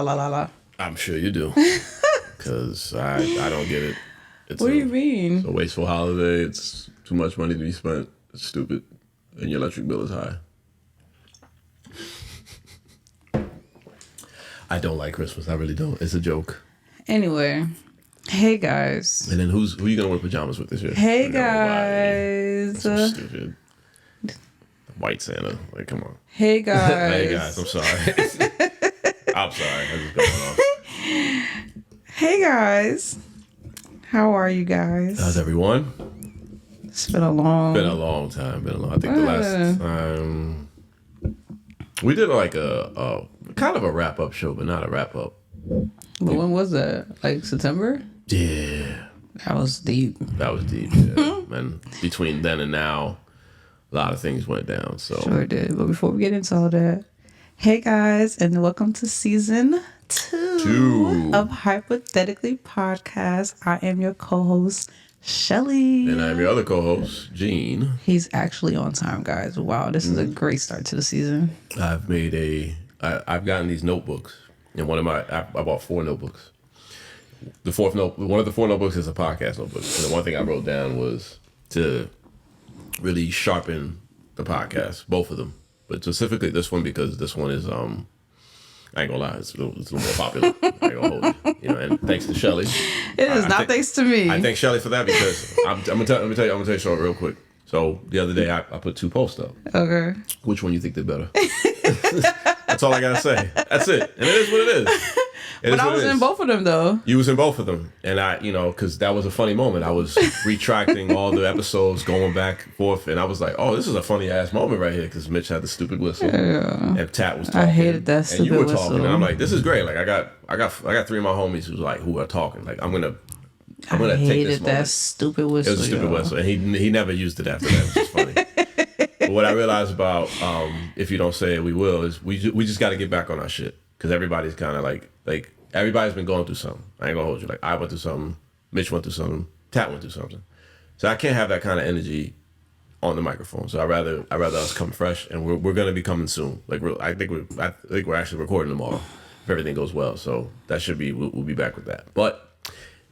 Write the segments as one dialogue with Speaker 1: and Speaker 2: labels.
Speaker 1: la.
Speaker 2: I'm sure you do. Because I don't get it.
Speaker 1: What do you mean?
Speaker 2: It's a wasteful holiday. It's too much money to be spent. It's stupid. And your electric bill is high. I don't like Christmas. I really don't. It's a joke.
Speaker 1: Anyway. Hey, guys.
Speaker 2: And then who you going to wear pajamas with this year?
Speaker 1: Hey, guys.
Speaker 2: That's so stupid. White Santa. Like, come on.
Speaker 1: Hey, guys.
Speaker 2: Hey, guys. I'm sorry. I'm sorry. I just going off.
Speaker 1: Hey, guys. How are you guys?
Speaker 2: How's everyone?
Speaker 1: It's been a long
Speaker 2: time. I think the last time we did like a kind of a wrap up show, but not a wrap up.
Speaker 1: But when was that? Like September?
Speaker 2: Yeah.
Speaker 1: That was deep.
Speaker 2: Yeah. And between then and now, a lot of things went down. So
Speaker 1: sure did. But before we get into all that, hey guys, and welcome to season 2 of Hypothetically Podcast. I am your co-host, Shelly.
Speaker 2: And I'm your other co-host, Jean.
Speaker 1: He's actually on time, guys. Wow, this is a great start to the season.
Speaker 2: I've gotten these notebooks, and I bought 4 notebooks. One of the 4 notebooks is a podcast notebook. And the one thing I wrote down was to really sharpen the podcast, both of them, but specifically this one because this one is I ain't gonna lie, it's a little more popular. I ain't gonna hold you. And thanks to Shelly.
Speaker 1: It is not thanks to me.
Speaker 2: I thank Shelly for that because I'm gonna tell you something real quick. So the other day I put 2 posts up.
Speaker 1: Okay.
Speaker 2: Which one you think did better? That's all I gotta say. That's it. And it is what it is.
Speaker 1: But I was in both of them though.
Speaker 2: You was in both of them. And I, because that was a funny moment. I was retracting all the episodes, going back and forth, and I was like, oh, this is a funny ass moment right here because Mitch had the stupid whistle. Yeah. And Tat was talking.
Speaker 1: I hated that stupid whistle.
Speaker 2: And you were talking. And I'm like, this is great. Like I got 3 of my homies who are talking. Like I'm gonna take this moment.
Speaker 1: I hated that stupid whistle.
Speaker 2: It was a stupid whistle. And he never used it after that, which is funny. But what I realized about if you don't say it, we will, is we just got to get back on our shit because everybody's kind of like everybody's been going through something. I ain't gonna hold you. Like I went through something, Mitch went through something, Tat went through something. So I can't have that kind of energy on the microphone. So I rather us come fresh, and we're gonna be coming soon. Like I think we're actually recording tomorrow if everything goes well. So that should be we'll be back with that. But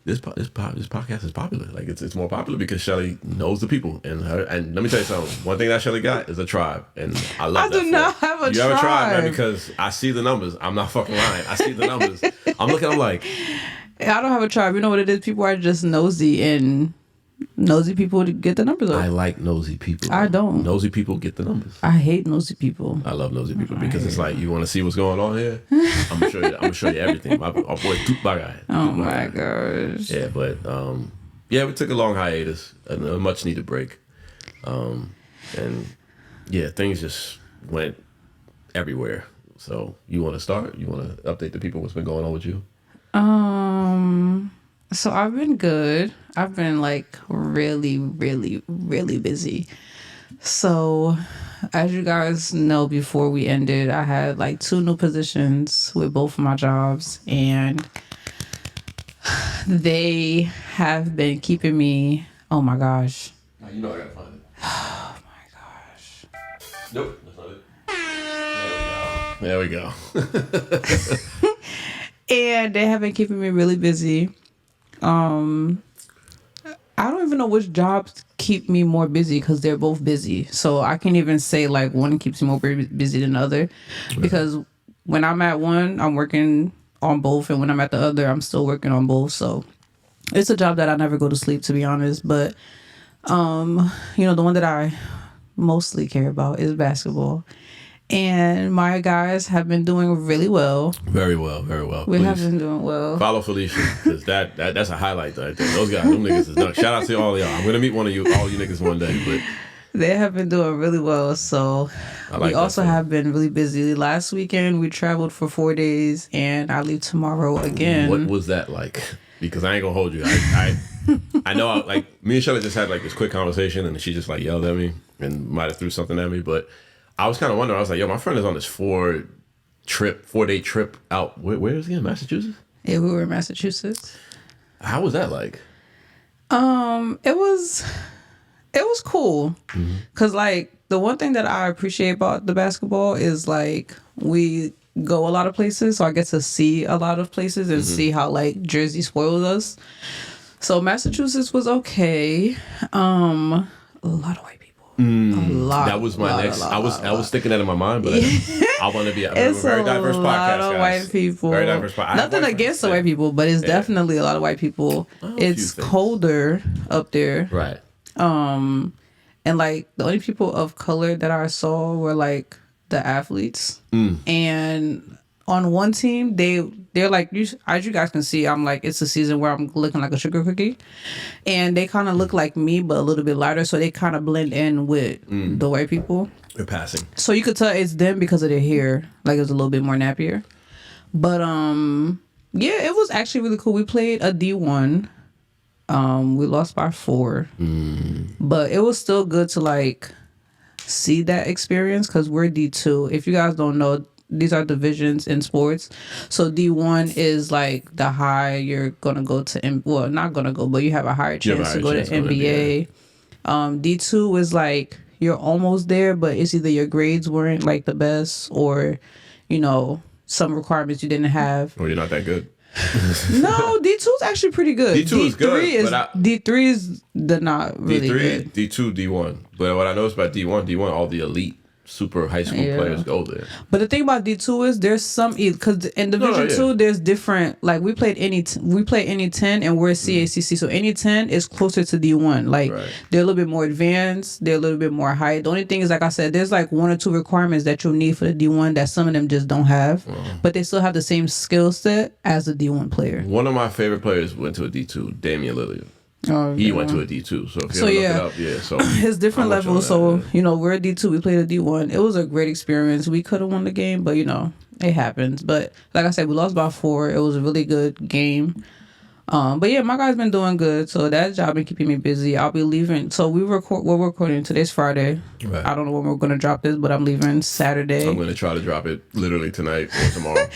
Speaker 2: this podcast is popular. Like it's more popular because Shelly knows the people, and let me tell you something. One thing that Shelly got is a tribe, and I love that.
Speaker 1: I do not have a tribe.
Speaker 2: You have a tribe, man, because I see the numbers. I'm not fucking lying. I see the numbers. I'm like,
Speaker 1: I don't have a tribe. You know what it is? People are just nosy, and nosy people to get the numbers up.
Speaker 2: I like nosy people.
Speaker 1: I don't.
Speaker 2: Nosy people get the numbers.
Speaker 1: I hate nosy people.
Speaker 2: I love nosy people because it's like, you want to see what's going on here? I'm gonna show you everything. Our boy Tupac.
Speaker 1: Oh my gosh.
Speaker 2: Yeah, but we took a long hiatus, a much needed break, and yeah, things just went everywhere. So you want to start? You want to update the people what's been going on with you?
Speaker 1: So I've been good. I've been like really, really, really busy. So as you guys know, before we ended, I had like 2 new positions with both of my jobs, and they have been keeping me. Oh my gosh.
Speaker 2: Now you know I gotta find it.
Speaker 1: Oh my gosh.
Speaker 2: Nope, that's not it. There we go.
Speaker 1: And they have been keeping me really busy. I don't even know which jobs keep me more busy because they're both busy. So I can't even say like one keeps me more busy than the other, because when I'm at one, I'm working on both, and when I'm at the other, I'm still working on both. So it's a job that I never go to sleep, to be honest. But the one that I mostly care about is basketball. And my guys have been doing really well.
Speaker 2: Very well, very well.
Speaker 1: We have been doing well.
Speaker 2: Follow Felicia, because that's a highlight right there. Those guys, them niggas is done. Shout out to all of y'all. I'm gonna meet all you niggas one day. But
Speaker 1: they have been doing really well. So we also have been really busy. Last weekend we traveled for 4 days, and I leave tomorrow again.
Speaker 2: What was that like? Because I ain't gonna hold you. I know, me and Shelly just had like this quick conversation, and she just like yelled at me and might have threw something at me, but I was kind of wondering. I was like, yo, my friend is on this 4-day trip out. Where is he in Massachusetts?
Speaker 1: Yeah, we were in Massachusetts.
Speaker 2: How was that like?
Speaker 1: It was cool. Cause like the one thing that I appreciate about the basketball is like we go a lot of places, so I get to see a lot of places and see how like Jersey spoils us. So Massachusetts was okay. A lot of white people. A lot.
Speaker 2: That was my next. I was thinking that in my mind, but I want to be.
Speaker 1: It's
Speaker 2: a very diverse
Speaker 1: a
Speaker 2: podcast,
Speaker 1: lot of
Speaker 2: guys.
Speaker 1: white people.
Speaker 2: Very diverse podcast.
Speaker 1: Nothing against the white people, but it's definitely a lot of white people. It's colder up there.
Speaker 2: Right.
Speaker 1: And like the only people of color that I saw were like the athletes. And on one team, they're like, as you guys can see, I'm like, it's a season where I'm looking like a sugar cookie, and they kind of look like me but a little bit lighter, so they kind of blend in with the white people.
Speaker 2: They're passing,
Speaker 1: so you could tell it's them because of their hair, like it's a little bit more nappier. But yeah, it was actually really cool. We played a D1. We lost by 4, but it was still good to like see that experience because we're D2. If you guys don't know, these are divisions in sports. So D1 is like the high you're gonna go to. Well, not gonna go, but you have a higher chance to go to NBA. D2 is like you're almost there, but it's either your grades weren't like the best, or you know some requirements you didn't have.
Speaker 2: Or you're not that good.
Speaker 1: No, D2 is actually pretty good.
Speaker 2: D2 is good.
Speaker 1: D3 is the not really
Speaker 2: D3,
Speaker 1: good.
Speaker 2: D2, D1. But what I noticed about D1, all the elite super high school players go there.
Speaker 1: But the thing about D2 is there's some, because in Division 2 there's different, like we play any 10 and we're CACC, so any 10 is closer to D1. Like they're a little bit more advanced, they're a little bit more high. The only thing is, like I said, there's like 1 or 2 requirements that you'll need for the D1 that some of them just don't have, but they still have the same skill set as a D1 player.
Speaker 2: One of my favorite players went to a D2, Damian Lillard.
Speaker 1: Oh,
Speaker 2: he went to a D2, so if you look it up, so
Speaker 1: it's different levels. So you know, we're a D2, we played a D1. It was a great experience. We could have won the game, but you know, it happens. But like I said, we lost by 4. It was a really good game. But yeah, my guy's been doing good, so that job been keeping me busy. I'll be leaving. So we're recording today's Friday. Right. I don't know when we're gonna drop this, but I'm leaving Saturday.
Speaker 2: I'm gonna try to drop it literally tonight or tomorrow.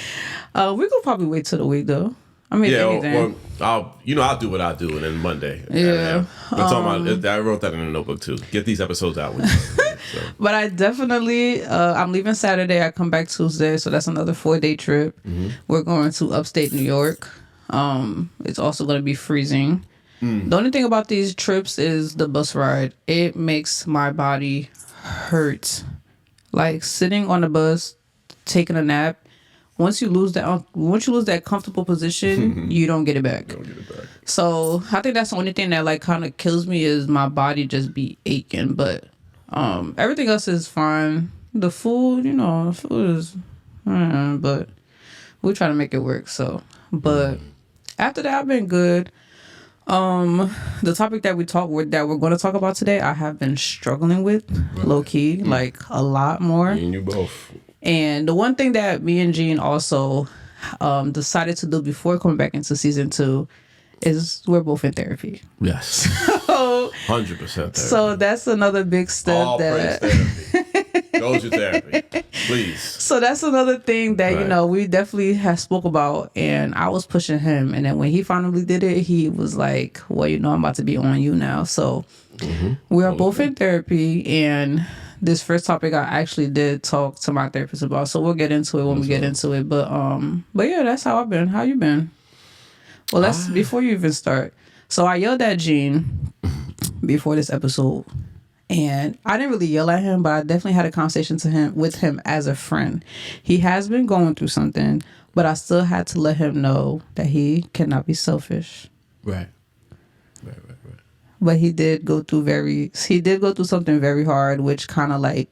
Speaker 1: We could probably wait till the week though. I mean, anything.
Speaker 2: Well, I'll do what I do, and then Monday.
Speaker 1: Yeah.
Speaker 2: I wrote that in a notebook too. Get these episodes out. So.
Speaker 1: But I definitely, I'm leaving Saturday. I come back Tuesday, so that's another 4-day trip. We're going to upstate New York. It's also going to be freezing. The only thing about these trips is the bus ride. It makes my body hurt. Like sitting on the bus, taking a nap. Once you lose that comfortable position, you don't get it back. So I think that's the only thing that like kind of kills me is my body just be aching. But everything else is fine. The food, is, but we try to make it work. So, but after that, I've been good. The topic that we're going to talk about today, I have been struggling with low key, like a lot more.
Speaker 2: Me and you both.
Speaker 1: And the one thing that me and Jean also decided to do before coming back into season 2 is we're both in therapy.
Speaker 2: Yes. 100% therapy.
Speaker 1: So that's another big step.
Speaker 2: All praise therapy. Go to therapy, please.
Speaker 1: So that's another thing that, we definitely have spoke about, and I was pushing him. And then when he finally did it, he was like, well, I'm about to be on you now. So we are both in therapy, and this first topic I actually did talk to my therapist about, so we'll get into it when we get into it. But yeah, that's how I've been. How you been? Well, before you even start. So I yelled at Jean before this episode, and I didn't really yell at him, but I definitely had a conversation with him as a friend. He has been going through something, but I still had to let him know that he cannot be selfish.
Speaker 2: Right.
Speaker 1: But he did go through something very hard, which kind of like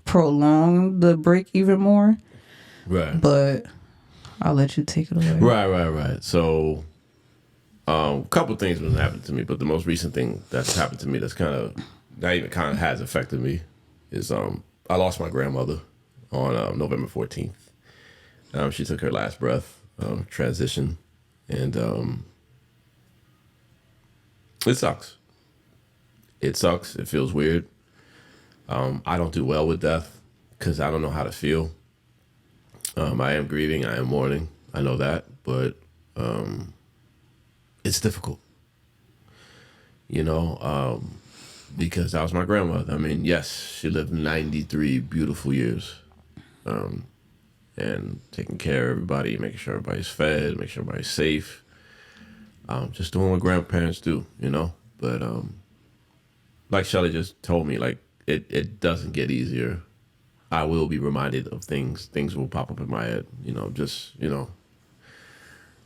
Speaker 1: prolonged the break even more.
Speaker 2: Right.
Speaker 1: But I'll let you take it away.
Speaker 2: Right. So, a couple things been happening to me, but the most recent thing that's happened to me that even has affected me is I lost my grandmother on November 14th. She took her last breath, transition, and it sucks. It sucks. It feels weird. I don't do well with death because I don't know how to feel. I am grieving. I am mourning. I know that, but it's difficult. Because that was my grandmother. I mean, yes, she lived 93 beautiful years. and taking care of everybody, making sure everybody's fed, making sure everybody's safe. Just doing what grandparents do, you know. But like Shelly just told me, like it doesn't get easier. I will be reminded of things. Things will pop up in my head, you know. Just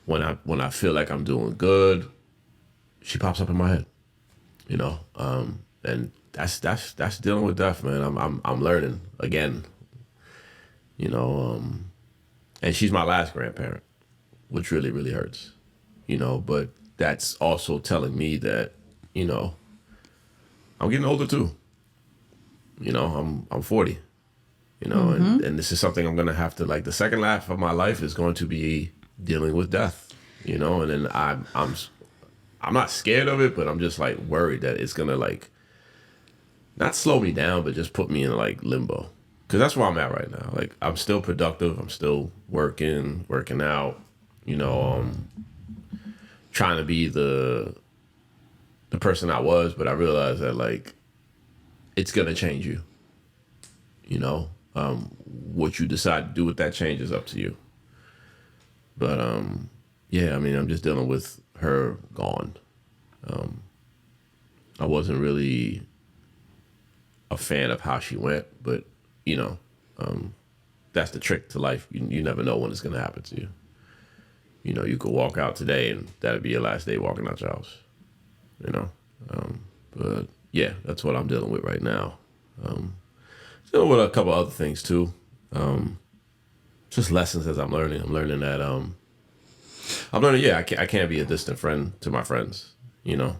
Speaker 2: when I feel like I'm doing good, she pops up in my head, you know. And that's dealing with death, man. I'm learning again, you know. And she's my last grandparent, which really really hurts, you know. But that's also telling me that, you know, I'm getting older too. You know, I'm 40. You know, and this is something I'm gonna have to, like, the second half of my life is going to be dealing with death. You know, and then I'm not scared of it, but I'm just like worried that it's gonna, like, not slow me down, but just put me in, like, limbo. Because that's where I'm at right now. Like, I'm still productive. I'm still working out. You know, trying to be the person I was, but I realized that, like, it's gonna change you. You know, what you decide to do with that change is up to you. But yeah, I mean, I'm just dealing with her gone. I wasn't really a fan of how she went, but you know, that's the trick to life. You never know when it's gonna happen to you. You know, you could walk out today and that'll be your last day walking out your house. You know, but yeah, that's what I'm dealing with right now. Dealing with a couple other things too. Just lessons as I'm learning. I'm learning that I can't be a distant friend to my friends, you know,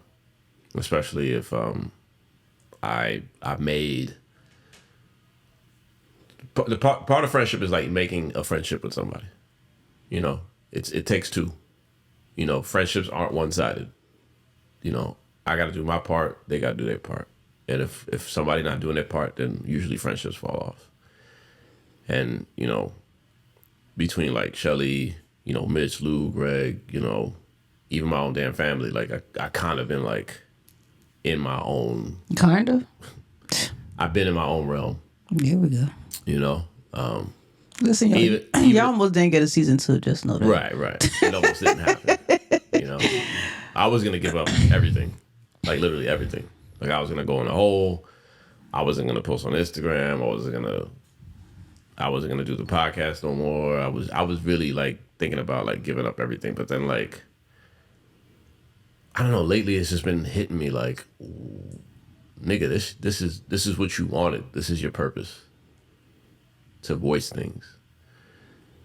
Speaker 2: especially if I made the part of friendship is like making a friendship with somebody. You know, it takes two. You know, friendships aren't one-sided. You know, I got to do my part, they got to do their part. And if somebody not doing their part, then usually friendships fall off. And, you know, between like Shelly, you know, Mitch, Lou, Greg, you know, even my own damn family, like I kind of been like in my own.
Speaker 1: Kind of?
Speaker 2: I've been in my own realm.
Speaker 1: Here we go.
Speaker 2: You know?
Speaker 1: Listen, y'all almost didn't get a season 2, just know that.
Speaker 2: Right. It almost didn't happen. You know? I was going to give up everything. Like literally everything. Like I was going to go in a hole. I wasn't going to post on Instagram. I wasn't going to do the podcast no more. I was really like thinking about like giving up everything. But then like, I don't know, lately it's just been hitting me like, nigga, this is what you wanted. This is your purpose. To voice things.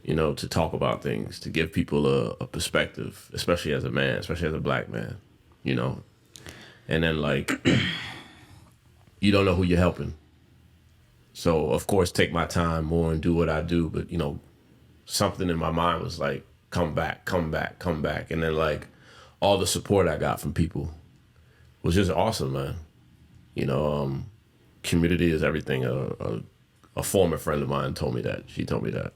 Speaker 2: You know, to talk about things, to give people a perspective, especially as a man, especially as a black man, you know. And then like, you don't know who you're helping. So of course, take my time more and do what I do. But you know, something in my mind was like, come back. And then like, all the support I got from people was just awesome, man. You know, community is everything. A former friend of mine told me that. She told me that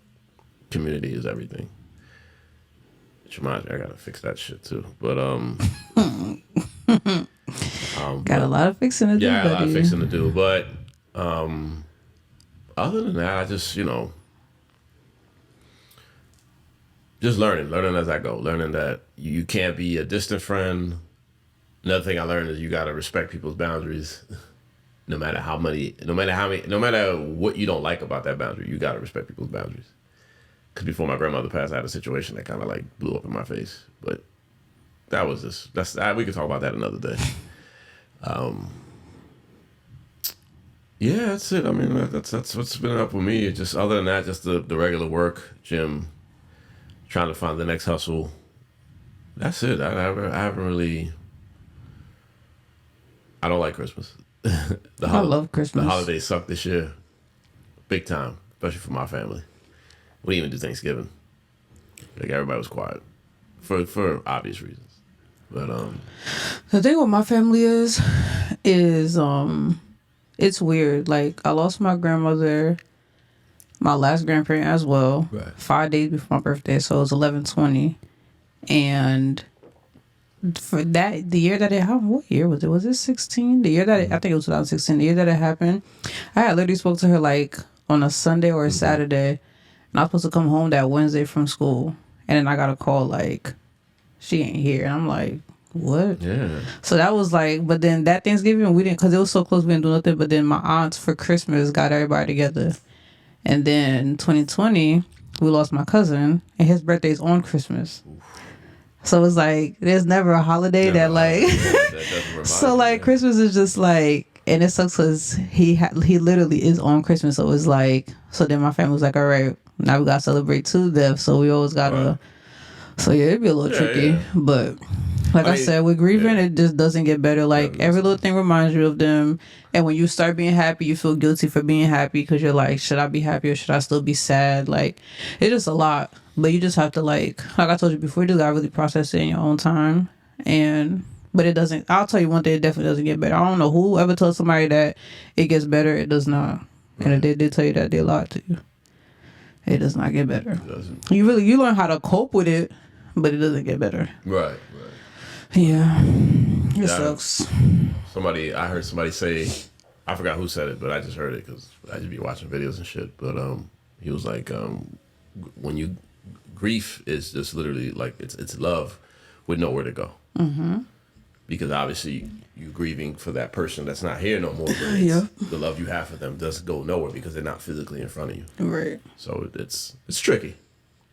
Speaker 2: community is everything. Which reminds me, I gotta fix that shit too. But
Speaker 1: got a lot of fixing to do.
Speaker 2: Yeah, I got a lot of fixing to do. But other than that, I just, you know, just learning as I go. Learning that you can't be a distant friend. Another thing I learned is you gotta respect people's boundaries. No matter what you don't like about that boundary, you gotta respect people's boundaries. Because before my grandmother passed, I had a situation that kind of like blew up in my face. But that was we could talk about that another day. Yeah, that's it. I mean, that's what's been up with me. Just other than that, just the regular work, gym, trying to find the next hustle. That's it. I haven't really. I don't like Christmas.
Speaker 1: I love Christmas.
Speaker 2: The holidays suck this year, big time, especially for my family. We didn't even do Thanksgiving. Like everybody was quiet, for obvious reasons. But
Speaker 1: the thing with my family is it's weird. Like I lost my grandmother, my last grandparent as well,
Speaker 2: right.
Speaker 1: 5 days before my birthday, so it was 11/20, and. For that, the year that it happened, what year was it? Was it 16? The year that I think it was 2016. The year that it happened, I had literally spoke to her like on a Sunday or a Saturday, and I was supposed to come home that Wednesday from school, and then I got a call like she ain't here, and I'm like, what?
Speaker 2: Yeah.
Speaker 1: So that was like, but then that Thanksgiving we didn't, because it was so close, we didn't do nothing. But then my aunts for Christmas got everybody together, and then 2020 we lost my cousin, and his birthday's on Christmas. So it's like there's never a holiday that like
Speaker 2: that doesn't remind
Speaker 1: so
Speaker 2: you,
Speaker 1: like
Speaker 2: man.
Speaker 1: Christmas is just like, and it sucks because he literally is on Christmas. So it's like, so then my family was like, all right, now we gotta celebrate two deaths, so we always gotta
Speaker 2: Right.
Speaker 1: so yeah, it'd be a little tricky.
Speaker 2: yeah.
Speaker 1: But like I
Speaker 2: mean,
Speaker 1: said, with grieving, it just doesn't get better. Like every little thing reminds you of them, and when you start being happy, you feel guilty for being happy because you're like, should I be happy or should I still be sad? Like it's just a lot. But you just have to like I told you before, you just gotta really process it in your own time. But it doesn't. I'll tell you one thing, it definitely doesn't get better. I don't know who ever told somebody that it gets better. It does not. And if they did tell you that, they lied to you. It does not get better.
Speaker 2: It doesn't.
Speaker 1: You learn how to cope with it, but it doesn't get better.
Speaker 2: Right.
Speaker 1: Yeah, it sucks.
Speaker 2: I heard somebody say, I forgot who said it, but I just heard it because I just be watching videos and shit. But he was like, when you grief is just literally like it's love with nowhere to go. Mm-hmm. Because obviously you grieving for that person that's not here no more. But the love you have for them doesn't go nowhere because they're not physically in front of you.
Speaker 1: Right.
Speaker 2: So it's tricky.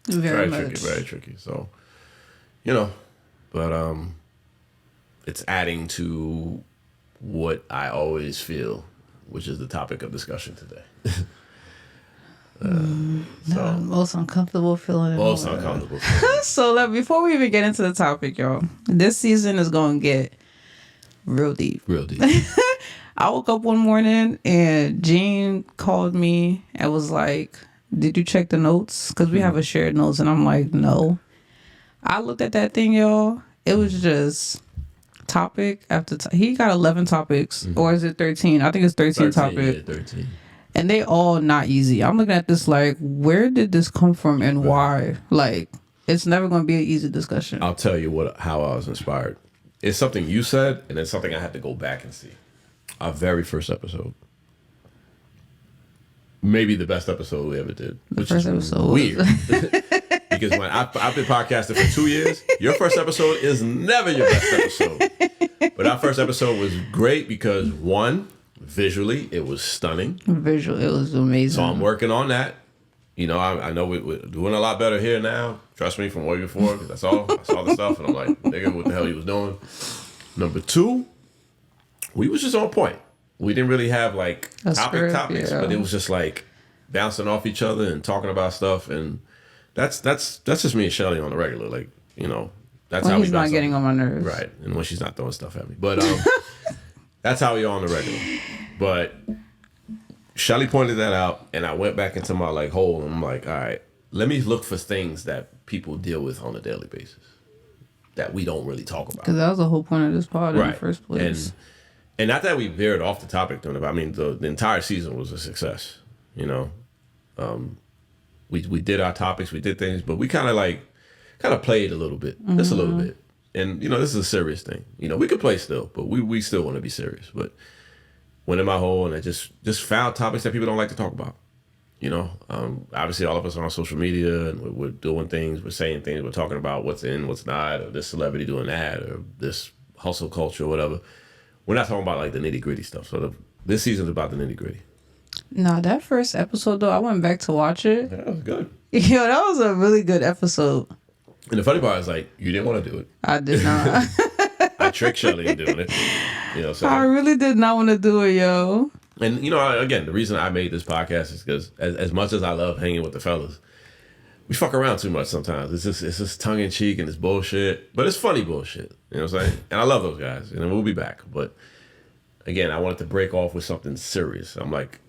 Speaker 1: Very much.
Speaker 2: Tricky. Very tricky. So but it's adding to what I always feel, which is the topic of discussion today.
Speaker 1: Most uncomfortable feeling.
Speaker 2: Most uncomfortable.
Speaker 1: So before we even get into the topic, y'all, this season is gonna get real deep.
Speaker 2: Real deep.
Speaker 1: I woke up one morning and Jean called me and was like, "Did you check the notes? Because we have a shared notes." And I'm like, "No." I looked at that thing, y'all. It was just topic after he got 11 topics, or is it 13? I think it's 13 topics.
Speaker 2: Yeah, 13.
Speaker 1: And they all not easy. I'm looking at this like, where did this come from and why? Like, it's never going to be an easy discussion.
Speaker 2: I'll tell you how I was inspired. It's something you said, and it's something I had to go back and see. Our very first episode. Maybe the best episode we ever did.
Speaker 1: The first episode
Speaker 2: weird. Because when I've been podcasting for 2 years, your first episode is never your best episode. But our first episode was great because, one, visually, it was stunning.
Speaker 1: Visually, it was amazing.
Speaker 2: So I'm working on that. I know we're doing a lot better here now. Trust me, from way before, because I saw the stuff, and I'm like, nigga, what the hell he was doing? Number two, we was just on point. We didn't really have like topics, but it was just like bouncing off each other and talking about stuff, and that's just me and Shelly on the regular, like that's
Speaker 1: when
Speaker 2: how
Speaker 1: he's not getting on my nerves,
Speaker 2: right? And when she's not throwing stuff at me, but that's how we are on the regular. But Shelly pointed that out, and I went back into my hole, and I'm like, all right, let me look for things that people deal with on a daily basis that we don't really talk about.
Speaker 1: Because that was the whole point of this pod in the first place.
Speaker 2: And not that we veered off the topic, doing it. I mean, the entire season was a success. We did our topics, we did things, but we kind of played a little bit, just a little bit. And this is a serious thing. We could play still, but we still want to be serious. But went in my hole, and I just found topics that people don't like to talk about. Obviously all of us are on social media, and we're doing things, we're saying things, we're talking about what's in, what's not, or this celebrity doing that, or this hustle culture, or whatever. We're not talking about the nitty gritty stuff. So this season's about the nitty gritty.
Speaker 1: No, that first episode though, I went back to watch it.
Speaker 2: Yeah, that was good.
Speaker 1: Yo, that was a really good episode.
Speaker 2: And the funny part is you didn't want to do it.
Speaker 1: I did not.
Speaker 2: I tricked Shelly into doing it. So
Speaker 1: I really did not want to do it, yo.
Speaker 2: And again, the reason I made this podcast is because as much as I love hanging with the fellas, we fuck around too much sometimes. It's just tongue in cheek and it's bullshit, but it's funny bullshit. You know what I'm saying? And I love those guys, and we'll be back. But again, I wanted to break off with something serious. I'm like,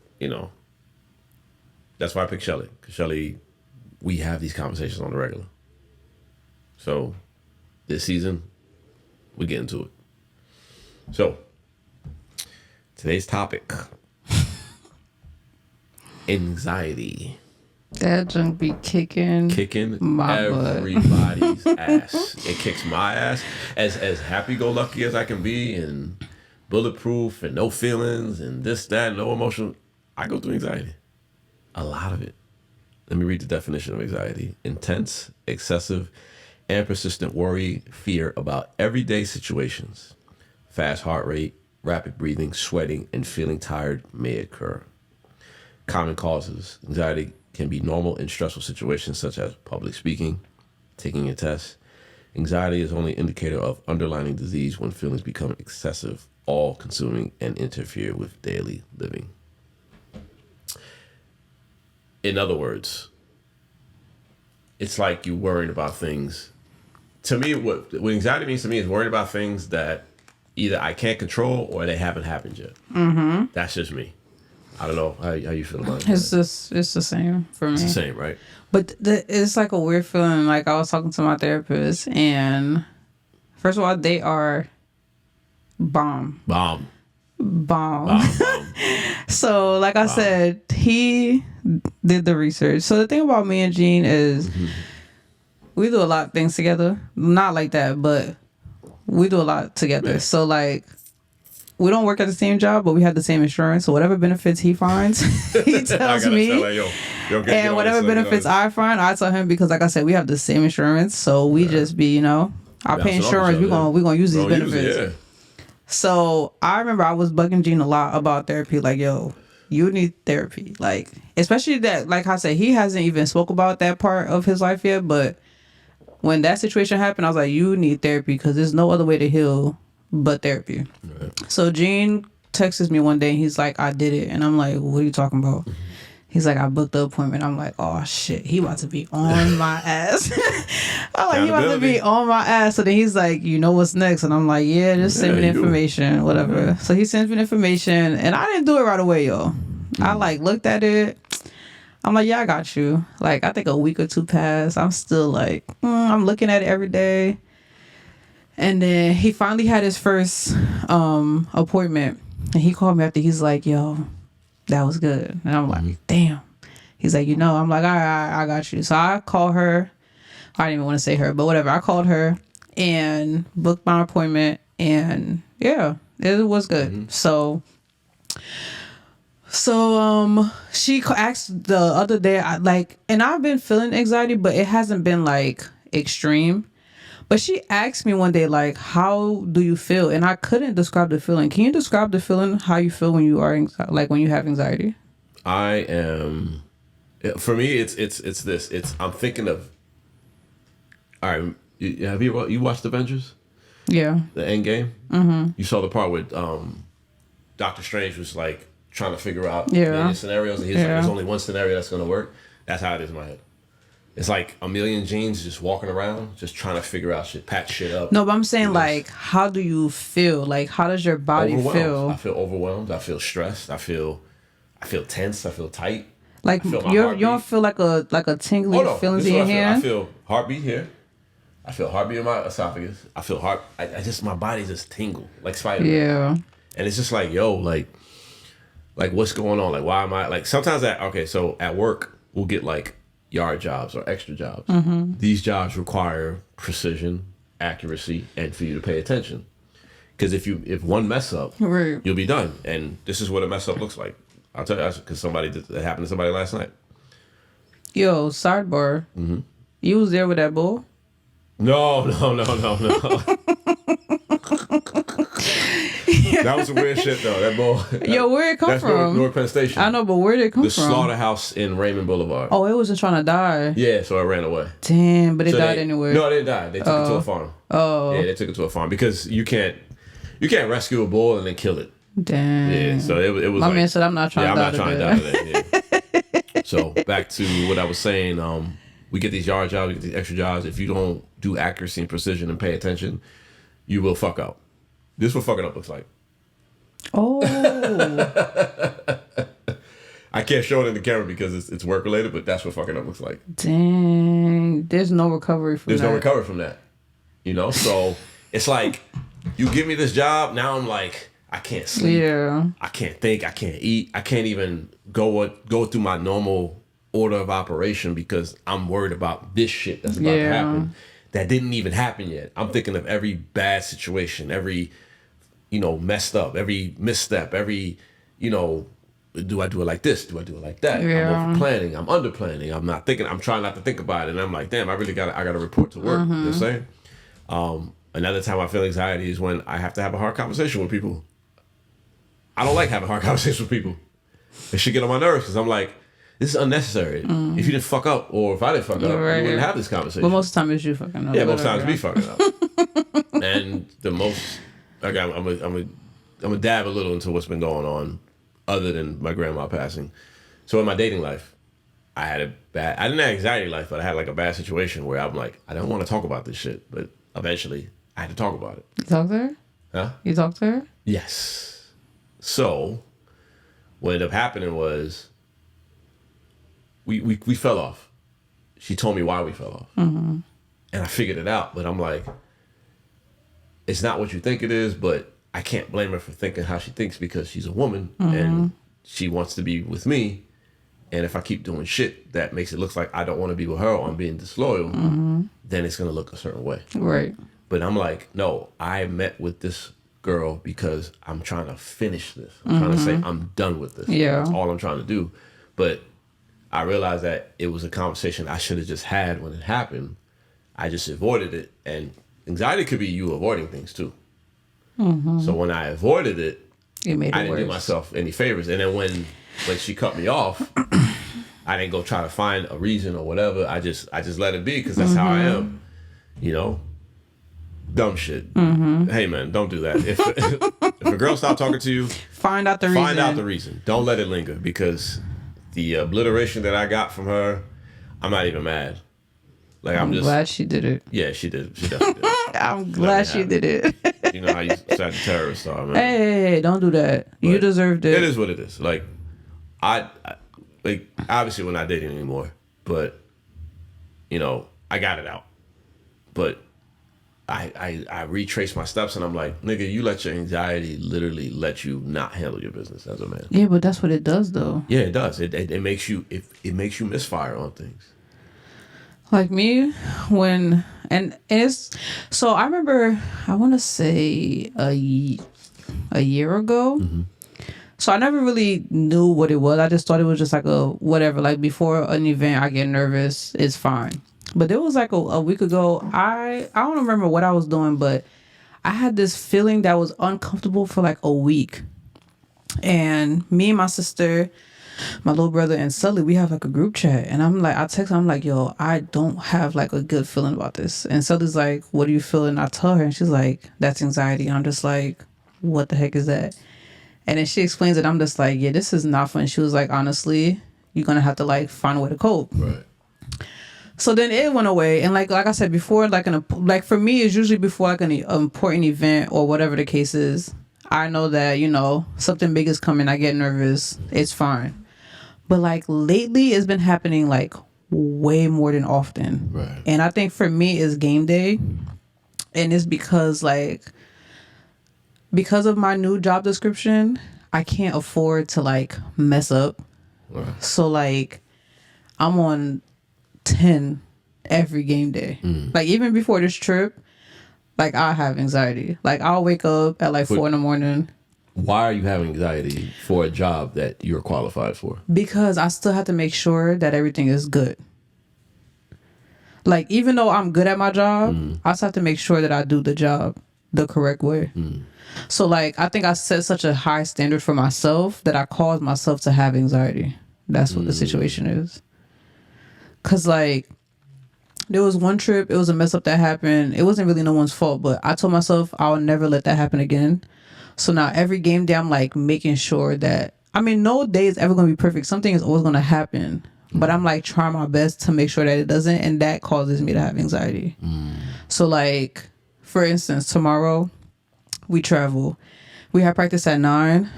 Speaker 2: that's why I picked Shelly, because Shelly, we have these conversations on the regular. So this season, we get into it. So today's topic: anxiety.
Speaker 1: That junk be kicking my
Speaker 2: everybody's butt. Ass. It kicks my ass. As happy-go-lucky as I can be, and bulletproof, and no feelings, and this, that, no emotion, I go through anxiety. A lot of it. Let me read the definition of anxiety. Intense, excessive, and persistent worry, fear about everyday situations. Fast heart rate, rapid breathing, sweating, and feeling tired may occur. Common causes. Anxiety can be normal in stressful situations such as public speaking, taking a test. Anxiety is only an indicator of underlying disease when feelings become excessive, all-consuming, and interfere with daily living. In other words, it's like you worrying about things. To me, what anxiety means to me is worrying about things that either I can't control or they haven't happened yet. Mm-hmm. That's just me. I don't know how you feel about it.
Speaker 1: It's the same for me.
Speaker 2: It's the same, right?
Speaker 1: But it's like a weird feeling. Like I was talking to my therapist, and first of all, they are bomb. So, like I said, he did the research. So the thing about me and Jean is we do a lot of things together. Not like that, but we do a lot together. Yeah. So like we don't work at the same job, but we have the same insurance. So whatever benefits he finds, he tells me. And whatever benefits I find, I tell him, because like I said, we have the same insurance. So we just be, I pay insurance. We're gonna use these benefits. So I remember I was bugging Jean a lot about therapy. Like, yo, you need therapy. Like, especially that, like I said, he hasn't even spoke about that part of his life yet. But when that situation happened, I was like, you need therapy because there's no other way to heal but therapy. Right. So Jean texts me one day and he's like, I did it. And I'm like, what are you talking about? He's like, I booked the appointment. I'm like, oh shit, he about to be on my ass. I'm like, he about to be on my ass. So then he's like, you know what's next? And I'm like, yeah, just send me the information, whatever. Mm-hmm. So he sends me the information and I didn't do it right away, yo. I like looked at it. I'm like, yeah, I got you. Like, I think a week or two passed. I'm still like, I'm looking at it every day. And then he finally had his first appointment. And he called me after. He's like, yo, that was good. And I'm like, damn. He's like, I'm like, all right, I got you. So I called her. I didn't even want to say her, but whatever. I called her and booked my appointment. And yeah, it was good. Mm-hmm. So she asked the other day, and I've been feeling anxiety, but it hasn't been like extreme. But she asked me one day, like, how do you feel? And I couldn't describe the feeling. Can you describe the feeling, how you feel when you are, when you have anxiety?
Speaker 2: I am, for me, it's this. I'm thinking of, all right, have you watched Avengers?
Speaker 1: Yeah.
Speaker 2: The Endgame? Mm-hmm. You saw the part with Doctor Strange was like trying to figure out the scenarios. And he's like, there's only one scenario that's going to work. That's how it is in my head. It's like a million Jeans just walking around, just trying to figure out shit, patch shit up.
Speaker 1: No, but I'm saying, like, how do you feel? Like, how does your body feel?
Speaker 2: I feel overwhelmed. I feel stressed. I feel tense. I feel tight.
Speaker 1: Like, you don't feel like a tingling feeling in your hand?
Speaker 2: I feel heartbeat here. I feel heartbeat in my esophagus. I feel my body just tingle like Spider-Man.
Speaker 1: Yeah.
Speaker 2: And it's just like, yo, like what's going on? Like, why am I, like, sometimes so at work, we'll get like yard jobs or extra jobs. Mm-hmm. These jobs require precision, accuracy, and for you to pay attention. Because if one mess up, right, you'll be done. And this is what a mess up looks like. I'll tell you, because that happened to somebody last night.
Speaker 1: Yo, sidebar. Mm-hmm. You was there with that bull?
Speaker 2: No. That was some weird shit though. That bull.
Speaker 1: Yo, where'd it come from?
Speaker 2: North Penn Station.
Speaker 1: I know, but where'd it come from?
Speaker 2: The slaughterhouse in Raymond Boulevard.
Speaker 1: Oh, it was just trying to die.
Speaker 2: Yeah, so it ran away.
Speaker 1: Damn, but it died anyway.
Speaker 2: No, it didn't die. They took it to a farm.
Speaker 1: Oh.
Speaker 2: Yeah, they took it to a farm because you can't rescue a bull and then kill it.
Speaker 1: Damn.
Speaker 2: Yeah, so it was.
Speaker 1: My man said, "I'm not trying to die."
Speaker 2: I'm not trying to die today. Yeah. So back to what I was saying. We get these yard jobs, we get these extra jobs. If you don't do accuracy and precision and pay attention, you will fuck up. This is what fucking up looks like.
Speaker 1: Oh.
Speaker 2: I can't show it in the camera because it's work related, but that's what fucking up looks like.
Speaker 1: Dang. There's no recovery from that.
Speaker 2: There's no recovery from that. So it's like, you give me this job, now I'm like, I can't sleep.
Speaker 1: Yeah.
Speaker 2: I can't think. I can't eat. I can't even go through my normal order of operation because I'm worried about this shit that's about to happen that didn't even happen yet. I'm thinking of every bad situation, every, messed up, every misstep, every, do I do it like this? Do I do it like that?
Speaker 1: Yeah.
Speaker 2: I'm over planning. I'm under planning. I'm not thinking. I'm trying not to think about it. And I'm like, damn, I got to report to work. You know what I'm saying? Another time I feel anxiety is when I have to have a hard conversation with people. I don't like having hard conversations with people. It should get on my nerves because I'm like, this is unnecessary. If you didn't fuck up, or if I didn't fuck up,
Speaker 1: Right.
Speaker 2: we wouldn't have this conversation.
Speaker 1: But most of the time it's you fucking up.
Speaker 2: Yeah, most times we fucking up. And the most, like, I'm a dab a little into what's been going on, other than my grandma passing. So in my dating life, I didn't have anxiety life, but I had like a bad situation where I'm like, I don't want to talk about this shit, but eventually I had to talk about it.
Speaker 1: You talk to her?
Speaker 2: Huh?
Speaker 1: You talk to her?
Speaker 2: Yes. So what ended up happening was we fell off. She told me why we fell off. And I figured it out, but I'm like, it's not what you think it is, but I can't blame her for thinking how she thinks because she's a woman and she wants to be with me. And if I keep doing shit that makes it look like I don't want to be with her or I'm being disloyal, then it's going to look a certain way.
Speaker 1: Right.
Speaker 2: But I'm like, no, I met with this girl because I'm trying to finish this. I'm trying to say I'm done with this.
Speaker 1: Yeah.
Speaker 2: That's all I'm trying to do. But I realized that it was a conversation I should have just had when it happened. I just avoided it. And anxiety could be you avoiding things too. So when I avoided it,
Speaker 1: It made it
Speaker 2: I didn't do
Speaker 1: worse.
Speaker 2: myself any favors. And then when she cut me off, I didn't go try to find a reason or whatever. I just let it be because that's how I am. You know? Dumb shit. Hey man, don't do that. If a girl stop talking to you,
Speaker 1: Find out the reason.
Speaker 2: find out the reason. Don't let it linger because the obliteration that I got from her, I'm not even mad. Like I'm just
Speaker 1: glad she did it.
Speaker 2: Yeah, she did. She definitely did.
Speaker 1: I'm glad she did it.
Speaker 2: You know how you Sagittarius are, man.
Speaker 1: Hey, don't do that. You deserved it.
Speaker 2: It is what it is. Like I like obviously we're not dating anymore, but you know, I got it out. But I retrace my steps and I'm like, nigga, you let your anxiety literally let you not handle your business as a man.
Speaker 1: Yeah, but that's what it does though.
Speaker 2: Yeah, it does. It makes you it makes you misfire on things.
Speaker 1: Like me, when and it's so I remember I want to say a year ago. So I never really knew what it was. I just thought it was just like a whatever. Like before an event, I get nervous. It's fine. But there was like a week ago. I don't remember what I was doing, but I had this feeling that was uncomfortable for like a week. And me and my sister, my little brother, and Sully, we have like a group chat. And I'm like, I text her, I'm like, yo, I don't have like a good feeling about this. And Sully's like, what do you feel? And I tell her, and she's like, that's anxiety. And I'm just like, what the heck is that? And then she explains it. I'm just like, yeah, this is not fun. She was like, honestly, you're going to have to like find a way to cope.
Speaker 2: Right.
Speaker 1: So then it went away. And like I said before, like for me, it's usually before like an important event or whatever the case is. I know that, you know, something big is coming. I get nervous. It's fine. But like lately it's been happening like way more than often.
Speaker 2: Right.
Speaker 1: And I think for me it's game day. And it's because of my new job description, I can't afford to like mess up.
Speaker 2: Right.
Speaker 1: So like I'm on 10 every game day. Like even before this trip, like I have anxiety. Like I'll wake up at like 4 a.m.
Speaker 2: Why are you having anxiety for a job that you're qualified for?
Speaker 1: Because I still have to make sure that everything is good. Like even though I'm good at my job, I still have to make sure that I do the job the correct way. So like I think I set such a high standard for myself that I cause myself to have anxiety. That's what the situation is. Cause like there was one trip, it was a mess up that happened. It wasn't really no one's fault, but I told myself I'll never let that happen again. So now every game day I'm like making sure that, I mean, no day is ever going to be perfect. Something is always going to happen, but I'm like trying my best to make sure that it doesn't. And that causes me to have anxiety. So like, for instance, tomorrow we travel. We have practice at 9.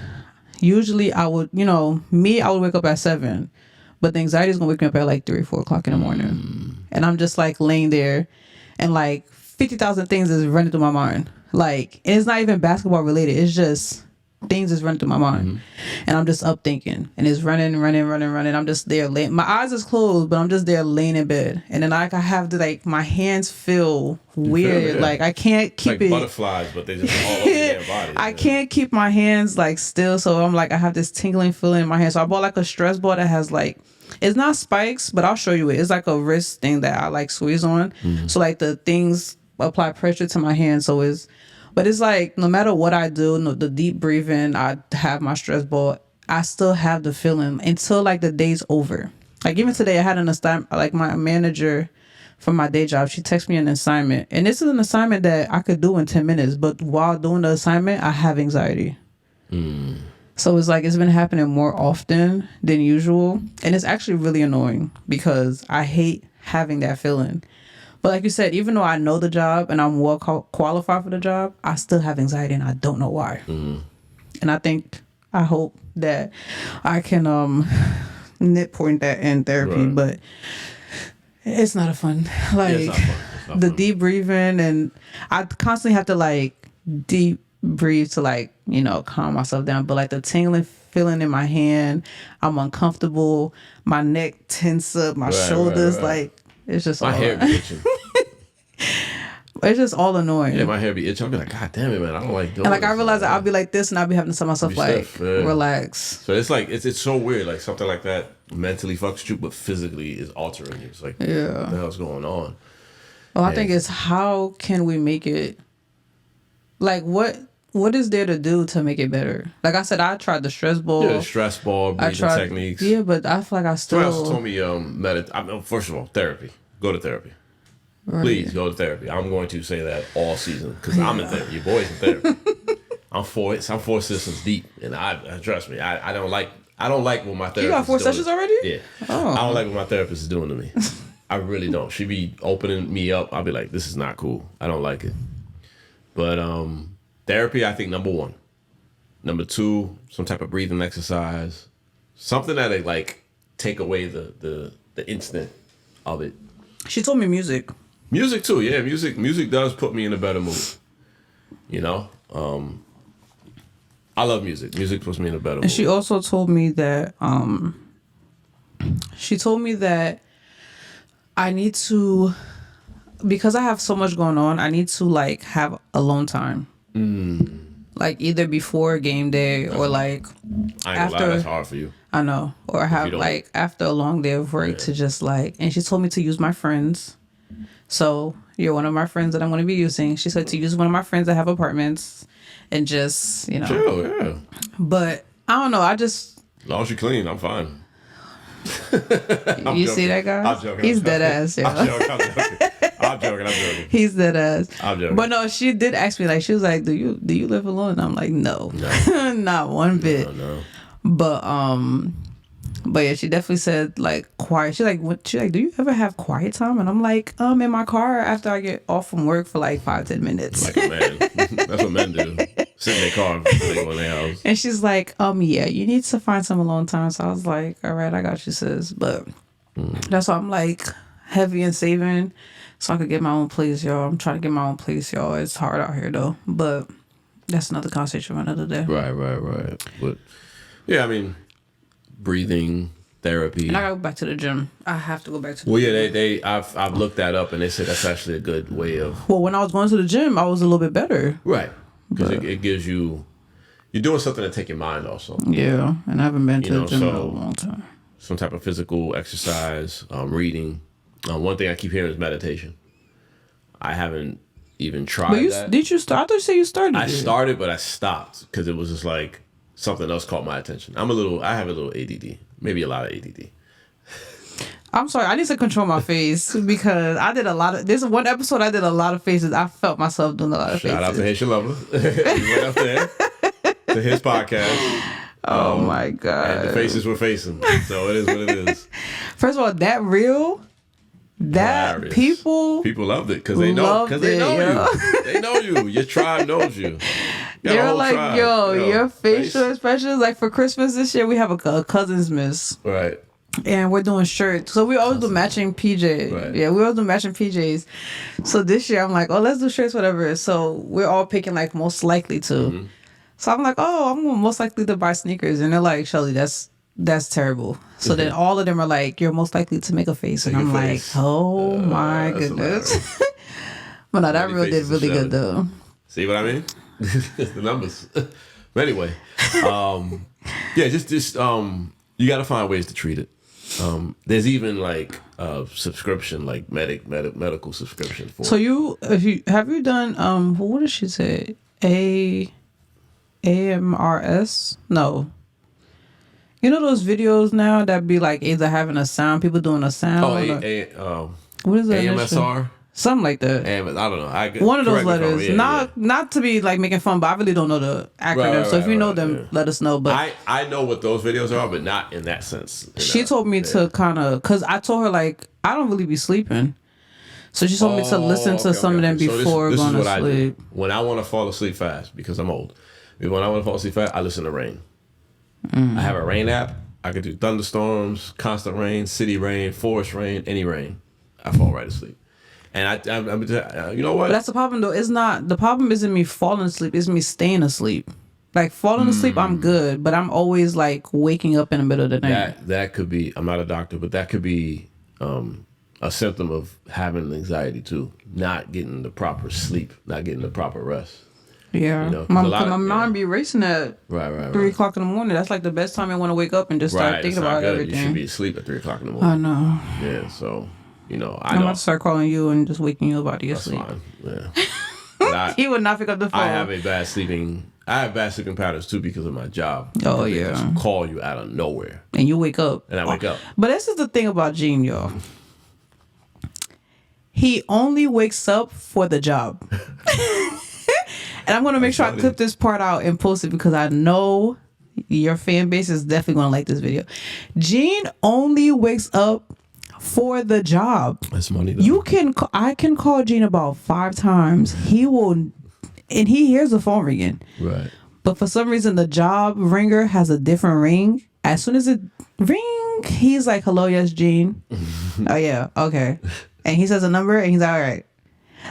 Speaker 1: Usually I would, I would wake up at 7. But the anxiety is going to wake me up at like 3 or 4 o'clock in the morning. And I'm just like laying there and like 50,000 things is running through my mind. Like, and it's not even basketball related. It's just things is running through my mind, and I'm just up thinking, and it's running. I'm just there laying. My eyes is closed, but I'm just there laying in bed, and then like I have to like my hands feel weird, like I can't keep
Speaker 2: like
Speaker 1: it
Speaker 2: butterflies, but they just all over your body.
Speaker 1: I can't keep my hands like still, so I'm like I have this tingling feeling in my hand. So I bought like a stress ball that has like, it's not spikes, but I'll show you it. It's like a wrist thing that I like squeeze on, so like the things apply pressure to my hand, so it's. But it's like, no matter what I do, the deep breathing, I have my stress ball, I still have the feeling until like the day's over. Like even today, I had an assignment, like my manager from my day job, she texted me an assignment. And this is an assignment that I could do in 10 minutes. But while doing the assignment, I have anxiety. So it's like, it's been happening more often than usual. And it's actually really annoying because I hate having that feeling. But like you said, even though I know the job and I'm well qualified for the job, I still have anxiety and I don't know why. And I hope that I can nip point that in therapy, but it's not a fun. Like
Speaker 2: it's not
Speaker 1: the
Speaker 2: fun.
Speaker 1: deep breathing, and I constantly have to like deep breathe to like, you know, calm myself down. But like the tingling feeling in my hand, I'm uncomfortable. My neck tense up, my shoulders, like it's just
Speaker 2: my hair be itching.
Speaker 1: It's just all annoying.
Speaker 2: Yeah, my hair be itching. I'll be like, God damn it, man, I don't like doing
Speaker 1: And like
Speaker 2: this.
Speaker 1: I realize that I'll be like this, and I'll be having to tell myself like,
Speaker 2: stiff,
Speaker 1: relax.
Speaker 2: So it's like it's so weird. Like something like that mentally fucks you, but physically is altering you. It's like, what the hell's going on?
Speaker 1: Well, I think it's how can we make it? Like what is there to do to make it better? Like I said, I tried the stress ball.
Speaker 2: Yeah, the stress ball, breathing techniques.
Speaker 1: Yeah, but I feel like I still.
Speaker 2: Someone else told me, first of all, therapy. Go to therapy. Right. Please go to therapy. I'm going to say that all season because I'm in therapy. Your boy's in therapy. I'm four systems deep, and I trust me. I don't like what my therapist.
Speaker 1: You got 4
Speaker 2: is doing.
Speaker 1: sessions already?
Speaker 2: Yeah. Oh. I don't like what my therapist is doing to me. I really don't. She be opening me up. I'll be like, this is not cool. I don't like it. But therapy, I think number 1. Number 2, some type of breathing exercise, something that like take away the instant of it.
Speaker 1: She told me music.
Speaker 2: Music too, yeah. Music does put me in a better mood. You know, I love music. Music puts me in a better mood.
Speaker 1: And she also told me that I need to, because I have so much going on, I need to like have alone time. Like either before game day or like
Speaker 2: I ain't
Speaker 1: after.
Speaker 2: Gonna lie, that's hard for you.
Speaker 1: I know, or have like after a long day of work to just like. And she told me to use my friends. So you're one of my friends that I'm going to be using. She said to use one of my friends that have apartments and just, you know.
Speaker 2: Chill, yeah.
Speaker 1: But I don't know.
Speaker 2: As long as you're clean, I'm fine.
Speaker 1: You see that guy?
Speaker 2: I'm joking.
Speaker 1: He's dead ass. Yeah.
Speaker 2: I'm joking.
Speaker 1: He's dead ass.
Speaker 2: I'm joking.
Speaker 1: But no, she did ask me, like, she was like, do you live alone? And I'm like, no. Not one bit.
Speaker 2: No.
Speaker 1: But yeah, she definitely said like quiet. She's like, do you ever have quiet time? And I'm like, in my car after I get off from work for like 5-10 minutes.
Speaker 2: Like a man. That's what men do. Sit in their car before they go in their house.
Speaker 1: And she's like, yeah, you need to find some alone time. So I was like, all right, I got you, sis. But that's why I'm like heavy and saving so I could get my own place, y'all. I'm trying to get my own place, y'all. It's hard out here though. But that's another conversation for another day.
Speaker 2: Right. But yeah, I mean, breathing therapy.
Speaker 1: And I gotta go back to the gym. I have to go back to the
Speaker 2: gym.
Speaker 1: Well,
Speaker 2: yeah, I've looked that up and they said that's actually a good way of.
Speaker 1: Well, when I was going to the gym, I was a little bit better.
Speaker 2: Right. Because it gives you're doing something to take your mind also.
Speaker 1: Yeah, and I haven't been to the gym in a long time.
Speaker 2: Some type of physical exercise, reading. One thing I keep hearing is meditation. I haven't even tried that.
Speaker 1: Did you start? I thought you said you started.
Speaker 2: I started, but I stopped because it was just like something else caught my attention. I have a little ADD, maybe a lot of ADD.
Speaker 1: I'm sorry, I need to control my face because I did a lot of. This one episode I did a lot of faces. I felt myself doing a lot of faces.
Speaker 2: Shout out to Haitian Lover. He went up there to his podcast.
Speaker 1: Oh my god!
Speaker 2: And the faces we're facing, so it is what it is.
Speaker 1: First of all, that real. That
Speaker 2: hilarious. People loved it because they know you. They know you. Your tribe knows you.
Speaker 1: They're like, tribe. Your facial expressions. Like for Christmas this year, we have a cousins miss.
Speaker 2: Right.
Speaker 1: And we're doing shirts. So we always do matching PJs. Right. Yeah, we always do matching PJs. So this year I'm like, let's do shirts, whatever. So we're all picking like most likely to. So I'm like, oh, I'm most likely to buy sneakers. And they're like, Shelly, that's terrible. So then all of them are like, you're most likely to make a face. And I'm like, oh my goodness. But no, that real did really good though.
Speaker 2: See what I mean? The numbers. But anyway, yeah, just you got to find ways to treat it. There's even like subscription, like medical subscription for.
Speaker 1: So have you done what did she say? AMRS? No. You know those videos now that be like either having a sound, people doing a sound. What is that?
Speaker 2: AMSR?
Speaker 1: Something like that.
Speaker 2: I don't know.
Speaker 1: One of those letters. Not to be like making fun, but I really don't know the acronym. So if you know them, let us know. But
Speaker 2: I know what those videos are, but not in that sense.
Speaker 1: She told me to kind of, because I told her like I don't really be sleeping. So she told me to listen to some of them before going to sleep.
Speaker 2: When I want to fall asleep fast, because I'm old, when I want to fall asleep fast, I listen to rain. I have a rain app. I could do thunderstorms, constant rain, city rain, forest rain, any rain. I fall right asleep. And you know what?
Speaker 1: But that's the problem though. It's not, the problem isn't me falling asleep. It's me staying asleep. Like falling asleep, I'm good, but I'm always like waking up in the middle of the night.
Speaker 2: That could be. I'm not a doctor, but that could be a symptom of having anxiety too. Not getting the proper sleep, not getting the proper rest.
Speaker 1: Yeah, you know, my mind be racing at 3 o'clock in the morning. That's like the best time I want to wake up and just start thinking about everything.
Speaker 2: You should be asleep at 3 o'clock in the morning.
Speaker 1: I know.
Speaker 2: Yeah, so you know,
Speaker 1: I'm about to start calling you and just waking you up out of your sleep.
Speaker 2: That's fine. Yeah.
Speaker 1: He would not pick up the phone.
Speaker 2: I have bad sleeping patterns too because of my job.
Speaker 1: Oh yeah.
Speaker 2: They just call you out of nowhere.
Speaker 1: And you wake up.
Speaker 2: And I wake up.
Speaker 1: But this is the thing about Jean, y'all. He only wakes up for the job. And I'm going to make sure I clip this part out and post it because I know your fan base is definitely going to like this video. Jean only wakes up for the job.
Speaker 2: That's money though.
Speaker 1: I can call Jean about 5 times. He will, and he hears the phone ringing.
Speaker 2: Right.
Speaker 1: But for some reason, the job ringer has a different ring. As soon as it ring, he's like, hello, yes, Jean. Oh, yeah, okay. And he says a number, and he's like, all right.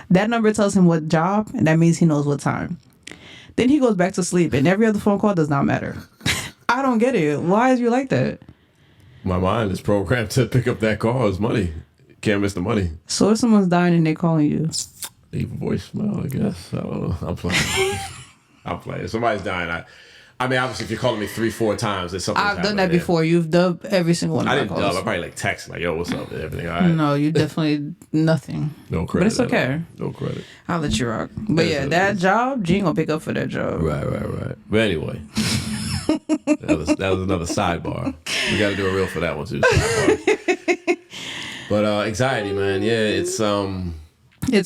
Speaker 1: That number tells him what job, and that means he knows what time. Then he goes back to sleep, and every other phone call does not matter. I don't get it. Why is you like that?
Speaker 2: My mind is programmed to pick up that call. It's money. Can't miss the money.
Speaker 1: So if someone's dying and they're calling you?
Speaker 2: Leave a voicemail, I guess. I don't know. I'm playing. I'm playing. If somebody's dying, I mean, obviously, if you're calling me 3-4 times, there's something.
Speaker 1: I've done that before. You've dubbed every single one of my calls.
Speaker 2: I didn't dub. I probably like text, like, yo, what's up? Everything all right?
Speaker 1: No, you definitely nothing.
Speaker 2: No credit.
Speaker 1: But it's okay.
Speaker 2: No credit.
Speaker 1: I'll let you rock. But yeah, that job, Jean gonna pick up for that job.
Speaker 2: Right. But anyway, that was another sidebar. We got to do a reel for that one too. But anxiety, man. Yeah, it's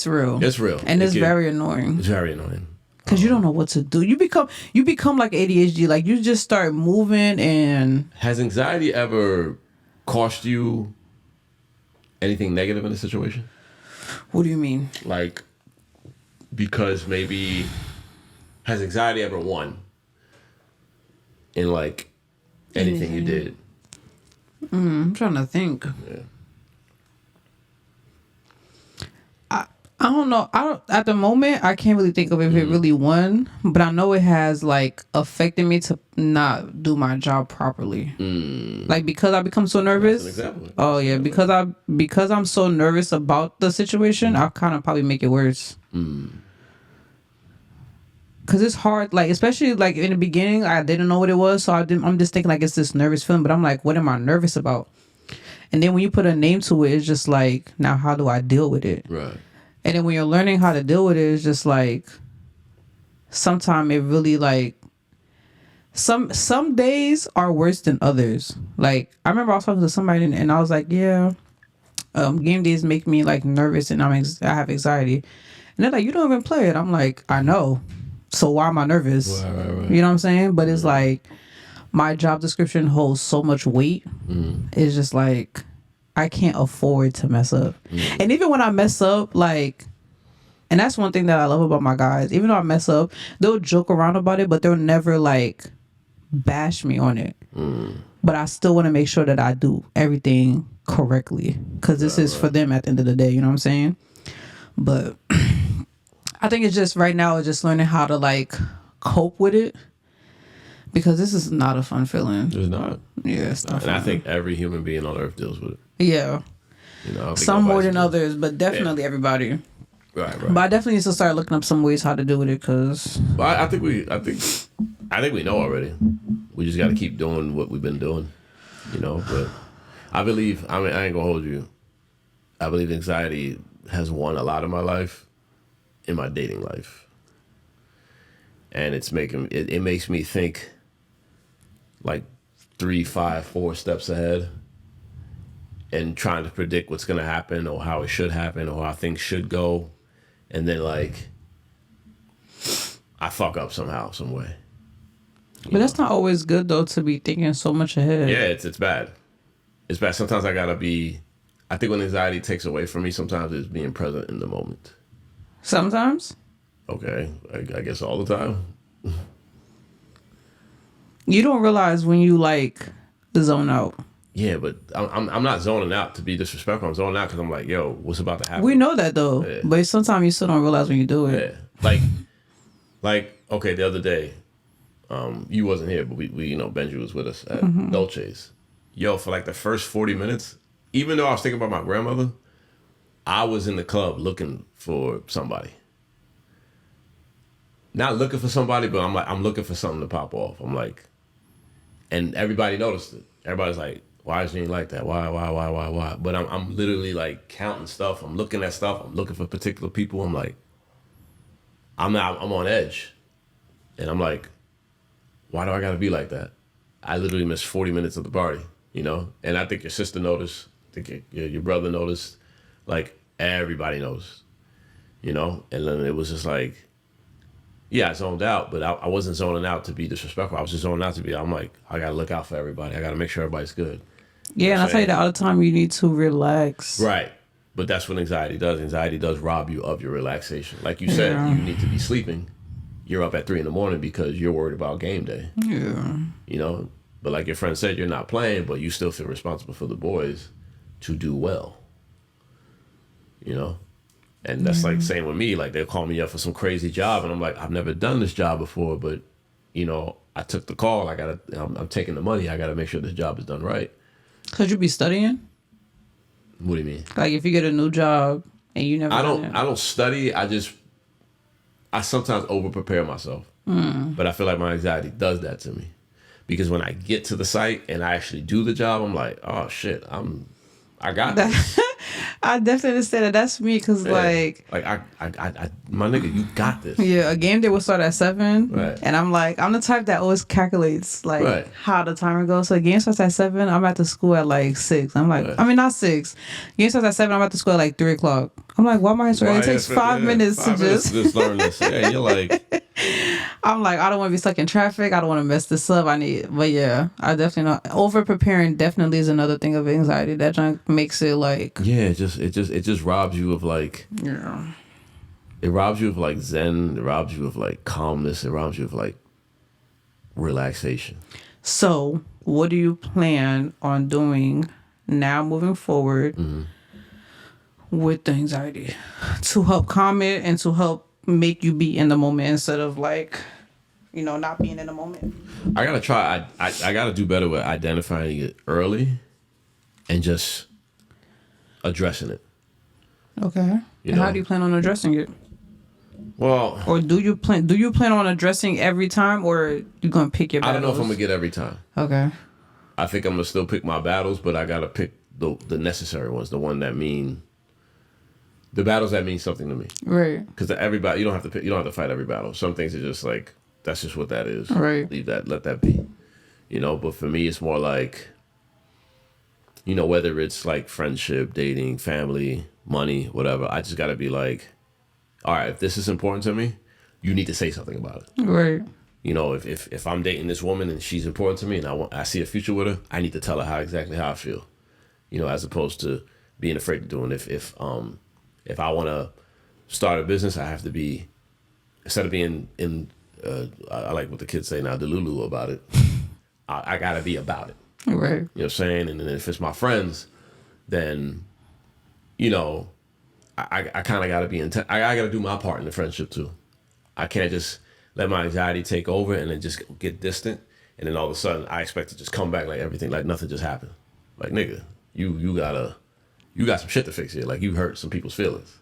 Speaker 2: real.
Speaker 1: It's real, and it's very annoying.
Speaker 2: It's very annoying.
Speaker 1: Because you don't know what to do. You become like ADHD. Like you just start moving and...
Speaker 2: Has anxiety ever cost you anything negative in a situation?
Speaker 1: What do you mean?
Speaker 2: Like, because maybe... Has anxiety ever won in like anything you did?
Speaker 1: I'm trying to think.
Speaker 2: Yeah.
Speaker 1: I don't know. At the moment, I can't really think of if it really won, but I know it has like affected me to not do my job properly. Like because I become so nervous.
Speaker 2: That's an example.
Speaker 1: Oh yeah, because I'm so nervous about the situation, I'll kind of probably make it worse. Cause it's hard, like especially like in the beginning, I didn't know what it was, so I'm just thinking like it's this nervous feeling, but I'm like, what am I nervous about? And then when you put a name to it, it's just like, now how do I deal with it?
Speaker 2: Right.
Speaker 1: And then when you're learning how to deal with it, it's just like, sometimes it really like, some days are worse than others. Like, I remember I was talking to somebody and I was like, yeah, game days make me like nervous and I have anxiety. And they're like, you don't even play it. I'm like, I know. So why am I nervous?
Speaker 2: Right.
Speaker 1: You know what I'm saying? But it's like, my job description holds so much weight. It's just like, I can't afford to mess up. And even when I mess up, like, and that's one thing that I love about my guys, even though I mess up, they'll joke around about it, but they'll never like bash me on it. But I still want to make sure that I do everything correctly because this is for them at the end of the day, you know what I'm saying? But I think it's just right now it's just learning how to like cope with it. Because this is not a fun feeling.
Speaker 2: It's not.
Speaker 1: Yeah, it's not
Speaker 2: And I
Speaker 1: fun.
Speaker 2: think every human being on earth deals with it.
Speaker 1: Yeah.
Speaker 2: You know, I don't think
Speaker 1: Some more
Speaker 2: nobody's
Speaker 1: than others, but definitely everybody.
Speaker 2: Right.
Speaker 1: But I definitely need to start looking up some ways how to do with it, because
Speaker 2: Well, I think we know already. We just got to keep doing what we've been doing, you know. But I believe. I mean, I ain't gonna hold you. I believe anxiety has won a lot of my life, in my dating life, and it makes me think like 3, 5, 4 steps ahead, and trying to predict what's gonna happen or how it should happen or how things should go, and then like I fuck up somehow, some way.
Speaker 1: But that's not always good though, to be thinking so much ahead.
Speaker 2: Yeah, it's bad. It's bad. Sometimes I think when anxiety takes away from me, sometimes it's being present in the moment.
Speaker 1: Sometimes?
Speaker 2: Okay, I guess all the time.
Speaker 1: You don't realize when you like zone out.
Speaker 2: Yeah, but I'm not zoning out to be disrespectful. I'm zoning out because I'm like, yo, what's about to happen?
Speaker 1: We know that though.
Speaker 2: Yeah.
Speaker 1: But sometimes you still don't realize when you do it.
Speaker 2: Yeah, like okay, the other day, you wasn't here, but we Benji was with us at Dolce's. Yo, for like the first 40 minutes, even though I was thinking about my grandmother, I was in the club looking for somebody. Not looking for somebody, but I'm looking for something to pop off. I'm like, and everybody noticed it. Everybody's like, why is Jean like that? Why? But I'm literally like counting stuff. I'm looking at stuff. I'm looking for particular people. I'm like, I'm on edge. And I'm like, why do I gotta be like that? I literally missed 40 minutes of the party, you know? And I think your sister noticed. I think your brother noticed. Like, everybody knows, you know? And then it was just like, yeah, I zoned out, but I wasn't zoning out to be disrespectful. I was just zoning out I'm like, I gotta look out for everybody. I gotta make sure everybody's good.
Speaker 1: Yeah, and I tell you that all the time, you need to relax.
Speaker 2: Right. But that's what anxiety does. Anxiety does rob you of your relaxation. Like you said, you need to be sleeping. You're up at 3 a.m. because you're worried about game day.
Speaker 1: Yeah.
Speaker 2: You know? But like your friend said, you're not playing, but you still feel responsible for the boys to do well. You know? And that's like same with me. Like they'll call me up for some crazy job, and I'm like, I've never done this job before, but you know, I took the call. I'm taking the money. I gotta make sure this job is done right.
Speaker 1: Could you be studying?
Speaker 2: What do you mean?
Speaker 1: Like if you get a new job and you never.
Speaker 2: I don't study. I sometimes over prepare myself, but I feel like my anxiety does that to me, because when I get to the site and I actually do the job, I'm like, oh shit, I got this.
Speaker 1: I definitely understand that. That's me, because
Speaker 2: I my nigga, you got this.
Speaker 1: Yeah, a game day will start at 7,
Speaker 2: right.
Speaker 1: And I'm the type that always calculates how the timer goes. So the game starts at 7. I'm at the school at like 6. I'm like, I mean not 6. Game starts at 7. I'm at the school at like 3 o'clock. I'm like, why am I starting? It takes 5 minutes to just
Speaker 2: learn this. Yeah, you're like.
Speaker 1: I'm like, I don't want to be stuck in traffic. I don't want to mess this up. But yeah, I definitely know. Over preparing definitely is another thing of anxiety. That junk makes it like.
Speaker 2: Yeah, it just robs you of like.
Speaker 1: Yeah.
Speaker 2: It robs you of like zen. It robs you of like calmness. It robs you of like relaxation.
Speaker 1: So, what do you plan on doing now moving forward with the anxiety to help calm it and to help make you be in the moment instead of like, not being in the moment?
Speaker 2: I gotta try. I gotta do better with identifying it early and just addressing it.
Speaker 1: Okay. And how do you plan on addressing it?
Speaker 2: Well,
Speaker 1: or do you plan on addressing every time, or you gonna pick your battles?
Speaker 2: I don't know if I'm gonna get every time.
Speaker 1: Okay.
Speaker 2: I think I'm gonna still pick my battles, but I gotta pick the necessary ones, the battles that mean something to me.
Speaker 1: Right.
Speaker 2: Because everybody, you don't have to fight every battle. Some things are just like, that's just what that is.
Speaker 1: Right.
Speaker 2: Leave that, let that be. But for me, it's more like, whether it's like friendship, dating, family, money, whatever, I just gotta be like, all right, if this is important to me, you need to say something about it.
Speaker 1: Right.
Speaker 2: If I'm dating this woman and she's important to me and I see a future with her, I need to tell her exactly how I feel. As opposed to being afraid of doing it. If I want to start a business, I have to be, instead of being I like what the kids say now, delulu about it. I got to be about it.
Speaker 1: Right.
Speaker 2: You know what I'm saying? And then if it's my friends, then, I kind of got to be I got to do my part in the friendship too. I can't just let my anxiety take over and then just get distant and then all of a sudden I expect to just come back like everything, like nothing just happened. Like, nigga, you got some shit to fix here. Like, you hurt some people's feelings.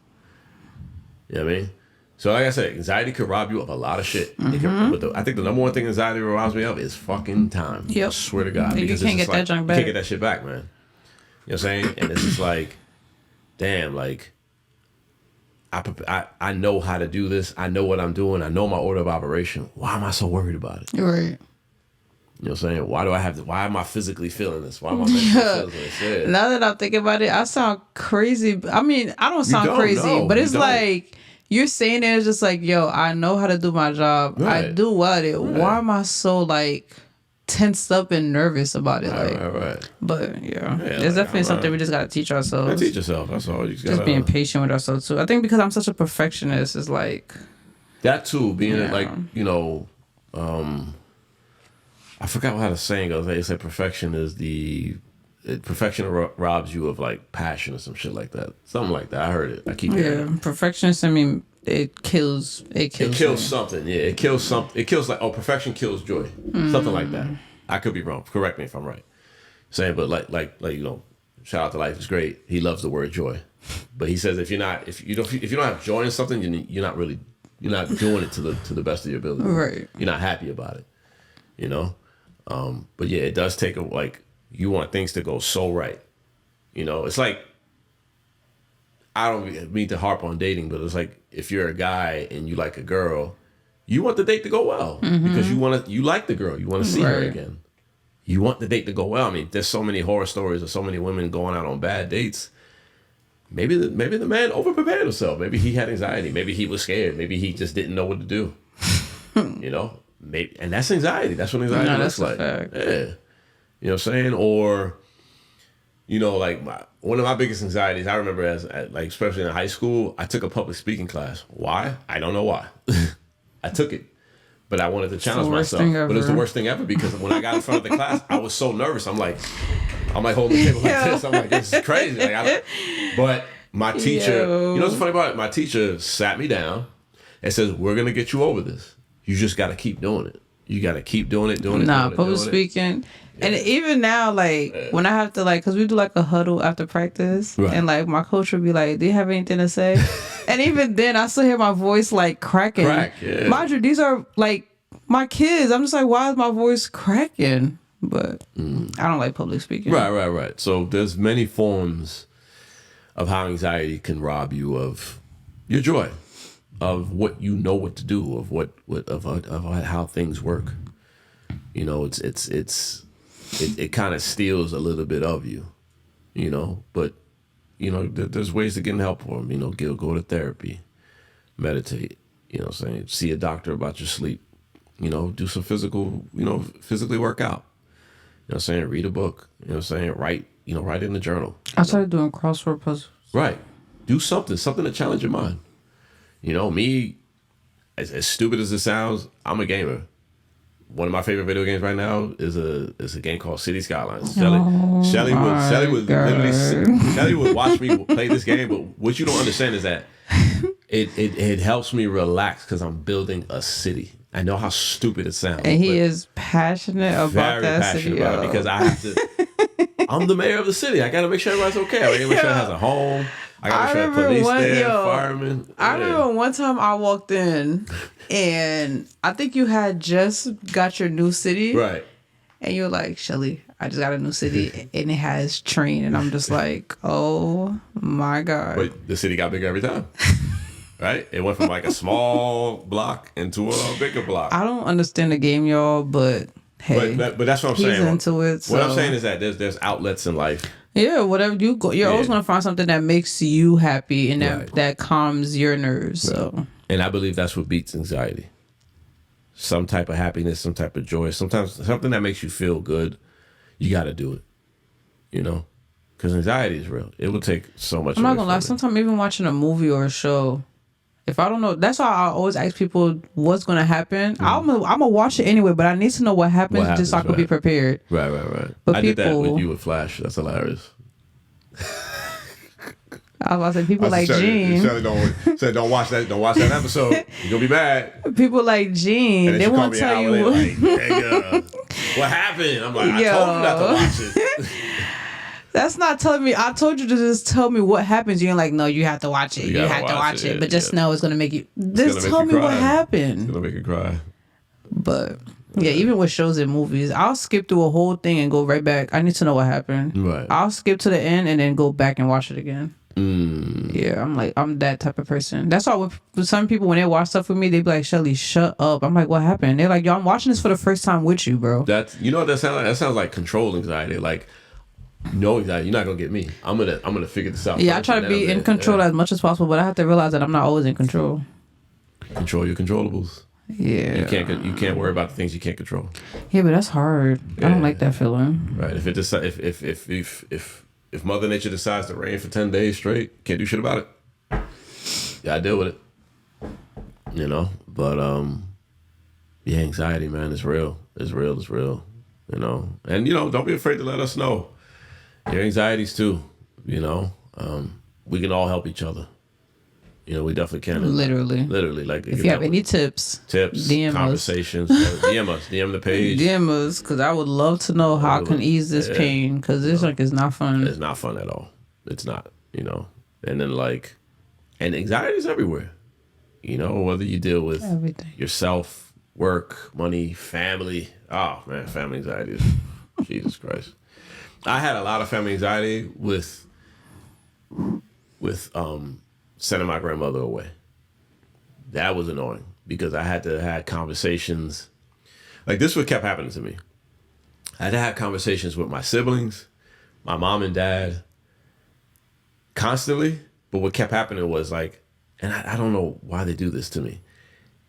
Speaker 2: You know what I mean? So like I said, anxiety could rob you of a lot of shit. But I think the number one thing anxiety robs me of is fucking time.
Speaker 1: Yep.
Speaker 2: I swear to God.
Speaker 1: You can't get that junk back.
Speaker 2: You can't get that shit back, man. You know what I'm saying? And it's just like, damn, like, I know how to do this. I know what I'm doing. I know my order of operation. Why am I so worried about it?
Speaker 1: Right.
Speaker 2: You know what I'm saying? Why am I physically feeling this? Why am I mentally feeling this? Yeah.
Speaker 1: Now that I'm thinking about it, I sound crazy. I mean, I don't sound crazy, but it's like you're saying it, it's just like, yo, I know how to do my job. Right. I do well at it. Right. Why am I so like tensed up and nervous about it?
Speaker 2: Right.
Speaker 1: But yeah, it's definitely something we just gotta teach ourselves.
Speaker 2: Teach yourself. That's all. You
Speaker 1: just being patient with ourselves too. I think because I'm such a perfectionist, it's like
Speaker 2: that too. Being like, you know, I forgot how the saying goes. They say perfection robs you of like passion or some shit like that. Something like that. I heard it. I keep hearing it.
Speaker 1: Perfectionist. I mean, it kills
Speaker 2: something. Yeah, it kills something. It kills like perfection kills joy. Something like that. I could be wrong. Correct me if I'm right. Saying, but like you know, shout out to Life is Great. He loves the word joy, but he says if you don't have joy in something, you're not doing it to the best of your ability.
Speaker 1: Right.
Speaker 2: You're not happy about it. You know. But yeah, it does take like you want things to go so right. You know, it's like, I don't mean to harp on dating, but it's like if you're a guy and you like a girl, you want the date to go well because you like the girl, you want to see her again. You want the date to go well. I mean, there's so many horror stories of so many women going out on bad dates. Maybe the man overprepared himself. Maybe he had anxiety. Maybe he was scared. Maybe he just didn't know what to do. You know. Maybe, and that's anxiety. That's what anxiety looks like.
Speaker 1: Fact.
Speaker 2: Yeah. You know what I'm saying? Or, you know, like one of my biggest anxieties, I remember like, especially in high school, I took a public speaking class. Why? I don't know why. I took it, but I wanted to challenge myself. But it was the worst thing ever because when I got in front of the class, I was so nervous. I'm like holding the table like this. I'm like, this is crazy. But my teacher, you know what's funny about it? My teacher sat me down and says, we're going to get you over this. You just got to keep doing it. You got to keep doing it.
Speaker 1: Public speaking. And even now, like, when I have to, like, because we do, like, a huddle after practice. Right. And, like, my coach would be like, do you have anything to say? And even then, I still hear my voice, like, cracking.
Speaker 2: Yeah.
Speaker 1: Mind you, these are, like, my kids. I'm just like, why is my voice cracking? But I don't like public speaking.
Speaker 2: Right. So there's many forms of how anxiety can rob you of your joy. Of what you know what to do, of how things work. You know, it kind of steals a little bit of you, you know. But you know, there's ways to get help for them. You know, go to therapy, meditate. You know what I'm saying? See a doctor about your sleep. You know, do some physically work out. You know what I'm saying? Read a book. You know what I'm saying? Write in the journal.
Speaker 1: I started doing crossword puzzles.
Speaker 2: Right. Do something to challenge your mind. You know, me, as stupid as it sounds, I'm a gamer. One of my favorite video games right now is a game called City Skylines. Shelly would watch me play this game, but what you don't understand is that it helps me relax because I'm building a city. I know how stupid it sounds.
Speaker 1: And he is passionate about that city. Very passionate about it
Speaker 2: because I have to. I'm the mayor of the city. I got to make sure everybody's okay. I got to make sure it has a home. I got to make sure police there, firemen.
Speaker 1: I remember one time I walked in and I think you had just got your new city.
Speaker 2: Right.
Speaker 1: And you're like, Shelly, I just got a new city and it has train. And I'm just like, oh my God.
Speaker 2: But the city got bigger every time. Right? It went from like a small block into a bigger block.
Speaker 1: I don't understand the game, y'all, but hey.
Speaker 2: But that's what I'm saying.
Speaker 1: He's into it. So.
Speaker 2: What I'm saying is that there's outlets in life.
Speaker 1: Yeah, whatever you go, you're always gonna find something that makes you happy and that calms your nerves. So,
Speaker 2: and I believe that's what beats anxiety. Some type of happiness, some type of joy, sometimes something that makes you feel good. You got to do it, you know, because anxiety is real. It will take so much.
Speaker 1: I'm not gonna lie. Sometimes even watching a movie or a show, if I don't know, that's why I always ask people what's gonna happen. I'm gonna watch it anyway, but I need to know what happens just so I can be prepared.
Speaker 2: Right.
Speaker 1: But
Speaker 2: I did that with you with Flash. That's hilarious.
Speaker 1: I was about to say people like Jean.
Speaker 2: Shelly don't watch that. Don't watch that episode. You're gonna be mad.
Speaker 1: People like Jean, they won't tell you.
Speaker 2: What happened? I'm like, I told you not to watch it.
Speaker 1: That's not telling me. I told you to just tell me what happens. You're like, no, you have to watch it. You have to watch it. But just know it's gonna make you. Just tell me what happened.
Speaker 2: It's gonna make you cry.
Speaker 1: But yeah, even with shows and movies, I'll skip through a whole thing and go right back. I need to know what happened.
Speaker 2: Right.
Speaker 1: I'll skip to the end and then go back and watch it again. Yeah, I'm that type of person. That's why with some people, when they watch stuff with me, they be like, Shelly, shut up. I'm like, what happened? They're like, yo, I'm watching this for the first time with you, bro.
Speaker 2: You know what that sounds like? That sounds like control anxiety. Like, no anxiety, you're not gonna get me. I'm gonna figure this out.
Speaker 1: Yeah, I try to be in control as much as possible, but I have to realize that I'm not always in control.
Speaker 2: Control your controllables.
Speaker 1: Yeah,
Speaker 2: you can't worry about the things you can't control.
Speaker 1: Yeah, but that's hard. Yeah. I don't like that feeling.
Speaker 2: Right. If Mother Nature decides to rain for 10 days straight, can't do shit about it. Yeah, I deal with it. You know, but yeah, anxiety, man, is real. It's real. It's real. You know, and don't be afraid to let us know your anxieties too. You know, we can all help each other. We definitely can.
Speaker 1: Literally.
Speaker 2: Like,
Speaker 1: if you have any tips, DM
Speaker 2: conversations, DM us, DM the page.
Speaker 1: DM us, because I would love to know how I can ease this pain, because it's it's not fun.
Speaker 2: It's not fun at all. It's not, And then and anxiety is everywhere. Whether you deal with
Speaker 1: everything,
Speaker 2: yourself, work, money, family. Oh man, family anxiety is Jesus Christ. I had a lot of family anxiety with sending my grandmother away. That was annoying because I had to have conversations. Like, this what kept happening to me. I had to have conversations with my siblings, my mom and dad, constantly. But what kept happening was and I don't know why they do this to me.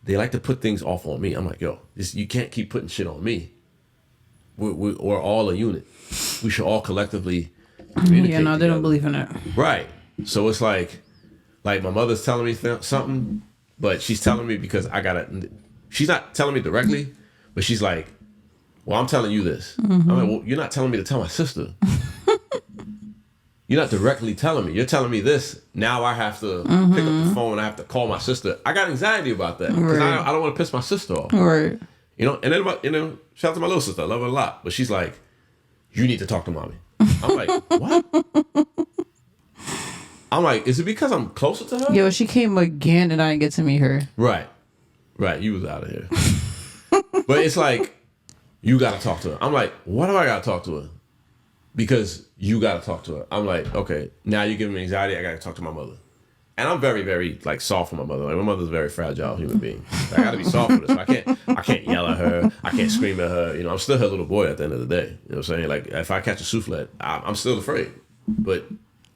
Speaker 2: They like to put things off on me. I'm like, yo, you can't keep putting shit on me. We're all a unit. We should all collectively communicate.
Speaker 1: Yeah, no, they don't believe in it.
Speaker 2: Right. So it's like my mother's telling me something, but she's telling me because she's not telling me directly, but she's like, well, I'm telling you this. I'm like, well, you're not telling me to tell my sister. You're not directly telling me. You're telling me this. Now I have to pick up the phone. I have to call my sister. I got anxiety about that because I don't want to piss my sister off.
Speaker 1: Right.
Speaker 2: And then, shout out to my little sister. I love her a lot. But she's like, you need to talk to mommy. I'm like, what? I'm like, is it because I'm closer to her?
Speaker 1: Yo, she came again and I didn't get to meet her.
Speaker 2: Right. You was out of here. But it's like, you got to talk to her. I'm like, why do I got to talk to her? Because you got to talk to her. I'm like, okay, now you're giving me anxiety. I got to talk to my mother. And I'm very, very soft for my mother. My mother's a very fragile human being. I got to be soft with her. So I can't yell at her. I can't scream at her. I'm still her little boy at the end of the day. You know what I'm saying? If I catch a soufflet, I'm still afraid. But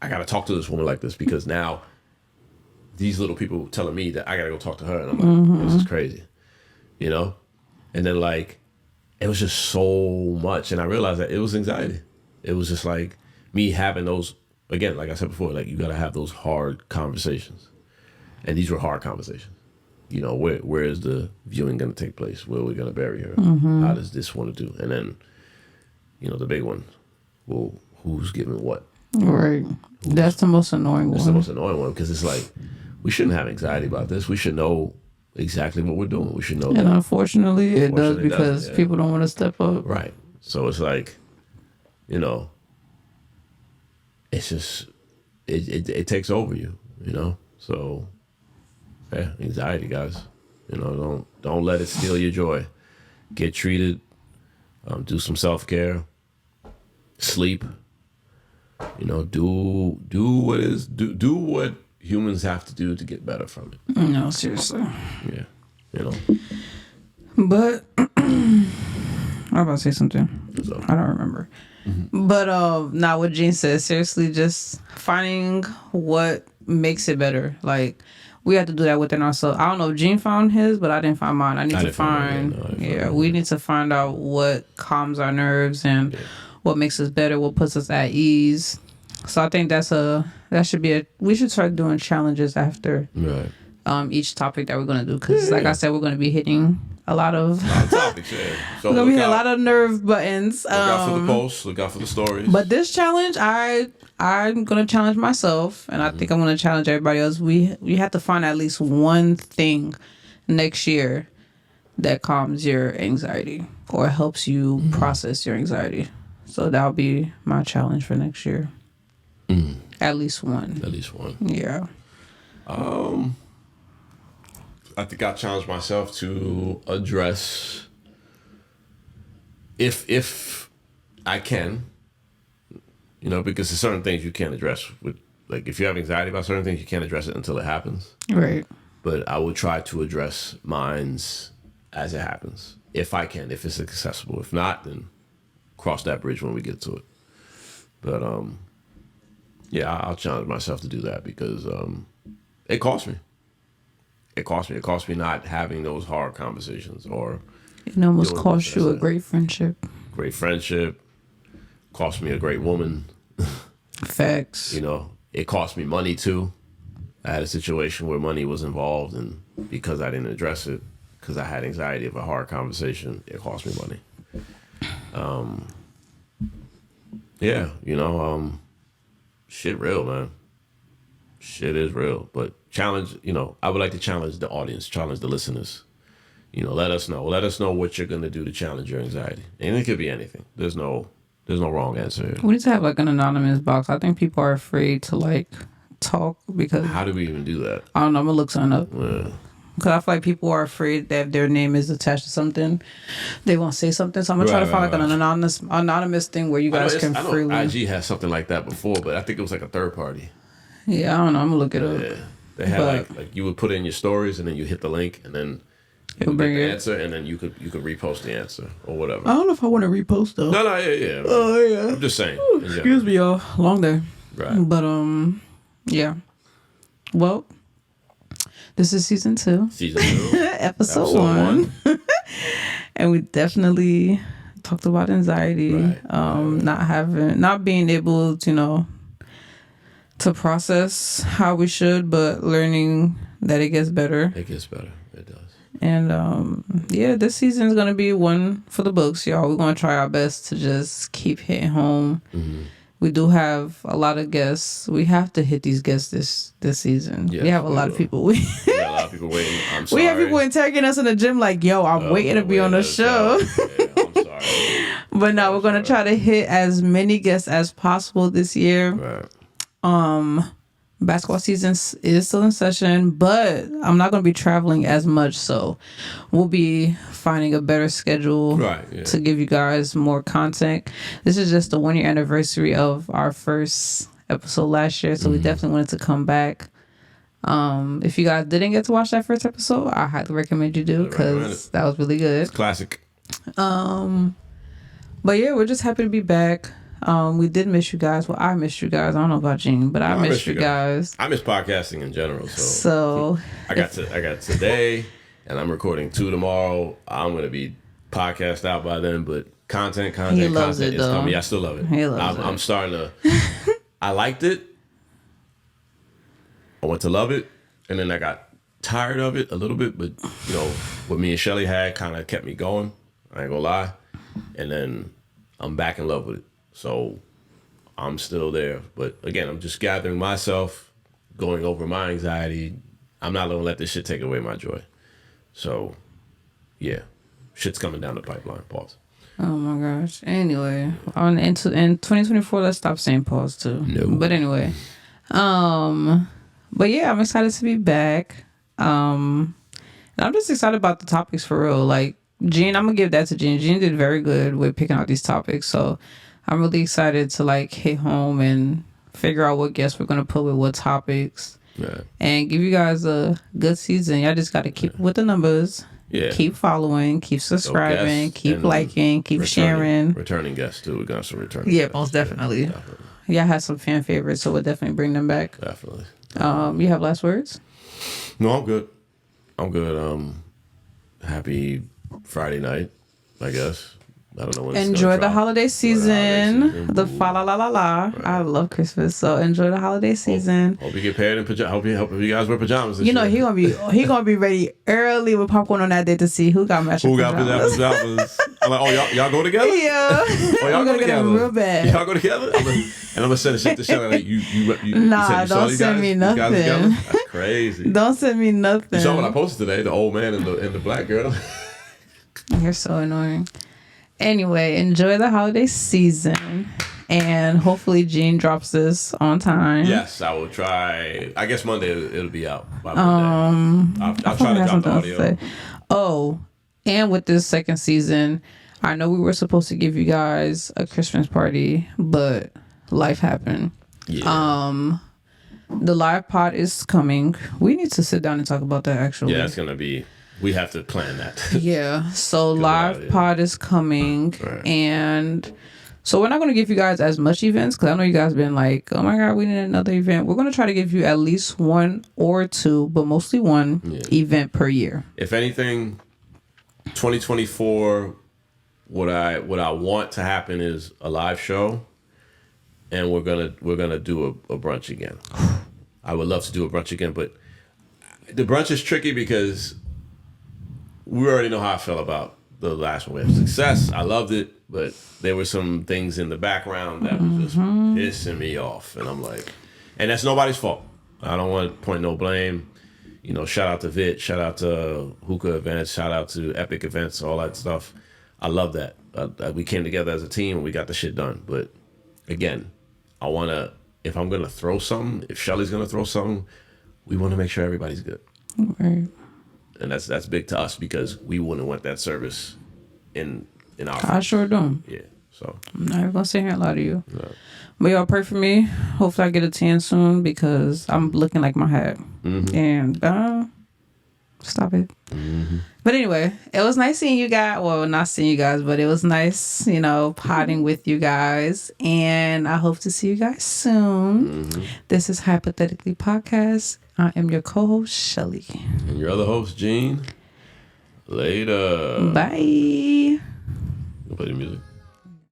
Speaker 2: I got to talk to this woman like this because now these little people telling me that I got to go talk to her. And I'm like, this is crazy. And then it was just so much. And I realized that it was anxiety. It was just me having those, again, like I said before, you got to have those hard conversations. And these were hard conversations. Where is the viewing going to take place? Where are we going to bury her? How does this want to do? And then, the big one, well, who's giving what?
Speaker 1: Right. That's the most annoying one.
Speaker 2: That's the most annoying one because it's we shouldn't have anxiety about this. We should know exactly what we're doing. We should know that.
Speaker 1: And unfortunately, it does because people don't want to step up.
Speaker 2: Right. So it's it's just, it takes over you, So, yeah, anxiety, guys. Don't let it steal your joy. Get treated. Do some self-care. Sleep. Do what humans have to do to get better from it.
Speaker 1: No, seriously.
Speaker 2: Yeah.
Speaker 1: But I'm about to say something. I don't remember. But now what Jean says, seriously, just finding what makes it better. We have to do that within ourselves. I don't know if Jean found his, but I didn't find mine. I need to find. We need to find out what calms our nerves and what makes us better, what puts us at ease. So I think we should start doing challenges after each topic that we're gonna do, because like I said, we're gonna be hitting a lot of
Speaker 2: topics. Yeah. So
Speaker 1: we're gonna be hitting a lot of nerve buttons.
Speaker 2: Look out for the posts. Look out for the stories.
Speaker 1: But this challenge, I'm gonna challenge myself, and I think I'm gonna challenge everybody else. We have to find at least one thing next year that calms your anxiety, or helps you process your anxiety. So that'll be my challenge for next year. At least one.
Speaker 2: At least one.
Speaker 1: Yeah.
Speaker 2: I think I challenged myself to address, if I can, because there's certain things you can't address with, like, if you have anxiety about certain things, you can't address it until it happens.
Speaker 1: Right.
Speaker 2: But I will try to address mines as it happens, if I can, if it's accessible. If not, then cross that bridge when we get to it. But yeah, I'll challenge myself to do that because it cost me. It cost me not having those hard conversations, or
Speaker 1: it almost cost you a great friendship.
Speaker 2: Great friendship. Cost me a great woman.
Speaker 1: Facts.
Speaker 2: It cost me money too. I had a situation where money was involved, and because I didn't address it, because I had anxiety of a hard conversation, it cost me money. Yeah, shit real, man. Shit is real. But challenge, I would like to challenge the audience, challenge the listeners. Let us know. Let us know what you're going to do to challenge your anxiety. And it could be anything. There's no wrong answer here.
Speaker 1: We need to have like an anonymous box. I think people are afraid to like talk because...
Speaker 2: How do we even do that?
Speaker 1: I don't know. I'm going to look something up.
Speaker 2: Yeah.
Speaker 1: Because I feel like people are afraid that if their name is attached to something, they won't say something. So I'm going to try to find like an anonymous thing where you guys can freely...
Speaker 2: IG has something like that before, but I think it was like a third party.
Speaker 1: Yeah, I don't know. I'm going to look it up.
Speaker 2: Yeah. They had like you would put in your stories and then you hit the link and then you would get the answer and then you could repost the answer or whatever.
Speaker 1: I don't know if I want to repost though.
Speaker 2: No, yeah.
Speaker 1: Oh, yeah.
Speaker 2: I'm just saying.
Speaker 1: Excuse me, y'all. Long day.
Speaker 2: Right.
Speaker 1: But, yeah. Well, this is season 2. Episode 1. And we definitely talked about anxiety.
Speaker 2: Right.
Speaker 1: Not being able to, to process how we should, but learning that it gets better.
Speaker 2: It gets better. It does.
Speaker 1: And yeah, this season is gonna be one for the books, y'all. We're gonna try our best to just keep hitting home. Mm-hmm. We do have a lot of guests. We have to hit these guests this season. Yes, we have a lot of people. We
Speaker 2: got a lot of people waiting. I'm sorry.
Speaker 1: We have people interrogating us in the gym like, yo, I'm waiting to be on the show.
Speaker 2: Yeah, I'm sorry.
Speaker 1: But no, we're gonna try to hit as many guests as possible this year.
Speaker 2: Right.
Speaker 1: Basketball season is still in session, but I'm not going to be traveling as much, so we'll be finding a better schedule to give you guys more content. This is just the 1-year anniversary of our first episode last year, so we definitely wanted to come back. If you guys didn't get to watch that first episode, I highly recommend you do because that was really good.
Speaker 2: It's classic.
Speaker 1: But yeah, we're just happy to be back. We did miss you guys. Well, I missed you guys. I don't know about Jean, but I missed you guys.
Speaker 2: I miss podcasting in general.
Speaker 1: So
Speaker 2: I got today, and I'm recording 2 tomorrow. I'm gonna be podcast out by then, but content
Speaker 1: he loves
Speaker 2: content
Speaker 1: it,
Speaker 2: is
Speaker 1: though.
Speaker 2: coming. I still love it.
Speaker 1: He loves it.
Speaker 2: I'm starting to. I liked it. I went to love it, and then I got tired of it a little bit. But what me and Shelly had kind of kept me going. I ain't gonna lie, and then I'm back in love with it. So I'm still there. But again, I'm just gathering myself, going over my anxiety. I'm not going to let this shit take away my joy. So, yeah. Shit's coming down the pipeline. Pause.
Speaker 1: Oh, my gosh. Anyway, in 2024, let's stop saying pause, too.
Speaker 2: No.
Speaker 1: But anyway. But yeah, I'm excited to be back. And I'm just excited about the topics for real. Like, Jean, I'm going to give that to Jean. Jean did very good with picking out these topics. So I'm really excited to like hit home and figure out what guests we're going to put with what topics and give you guys a good season. Y'all just got to keep with the numbers. Yeah. Keep following, keep subscribing, keep liking, keep sharing.
Speaker 2: Returning guests too. We got some returning
Speaker 1: guests. Most definitely. Y'all had some fan favorites, so we'll definitely bring them back.
Speaker 2: Definitely.
Speaker 1: You have last words?
Speaker 2: No, I'm good. Happy Friday night, I guess. I don't know when
Speaker 1: enjoy the holiday season. The fa la la la la. Right. I love Christmas, so enjoy the holiday season.
Speaker 2: Hope you get paired in pajamas. Hope you guys wear pajamas. This
Speaker 1: year. he gonna be ready early with popcorn on that day to see who got matching pajamas.
Speaker 2: I'm like, y'all go together?
Speaker 1: Yeah.
Speaker 2: Y'all go together?
Speaker 1: Real bad.
Speaker 2: Y'all go together? And I'm gonna send shit to Shelly like you.
Speaker 1: Nah, don't send me nothing.
Speaker 2: That's crazy.
Speaker 1: Don't send me nothing.
Speaker 2: You saw what I posted today? The old man and the black girl.
Speaker 1: You're so annoying. Anyway, enjoy the holiday season. And hopefully Jean drops this on time.
Speaker 2: Yes, I will try. I guess Monday it'll be out by Monday. I'll try to drop the audio.
Speaker 1: Oh, and with this second season, I know we were supposed to give you guys a Christmas party, but life happened.
Speaker 2: Yeah.
Speaker 1: The live pod is coming. We need to sit down and talk about that, actually.
Speaker 2: Yeah, it's going to be... We have to plan that.
Speaker 1: Yeah. So live pod is coming. Right. And... So we're not going to give you guys as much events because I know you guys been like, oh my God, we need another event. We're going to try to give you at least one or two, but mostly one event per year.
Speaker 2: If anything, 2024, what I want to happen is a live show, and we're gonna do a brunch again. I would love to do a brunch again, but the brunch is tricky because we already know how I felt about the last one. We had success. I loved it, but there were some things in the background that was just pissing me off. And I'm like, and that's nobody's fault. I don't want to point no blame. You know, shout out to Vit, shout out to Hookah Events, shout out to Epic Events, all that stuff. I love that. We came together as a team and we got the shit done. But again, I want to, if I'm going to throw something, if Shelly's going to throw something, we want to make sure everybody's good.
Speaker 1: Right.
Speaker 2: And that's big to us because we wouldn't want that service in our
Speaker 1: I sure don't.
Speaker 2: Yeah. So
Speaker 1: I'm not even gonna sit here and lie to you.
Speaker 2: No.
Speaker 1: But y'all pray for me. Hopefully I get a tan soon because I'm looking like my hat. And stop it. But anyway, it was nice seeing you guys. Well, not seeing you guys, but it was nice, you know, potting with you guys. And I hope to see you guys soon. This is Hypothetically Podcast. I am your co-host, Shelly.
Speaker 2: And your other host, Jean. Later.
Speaker 1: Bye.
Speaker 2: Play the music.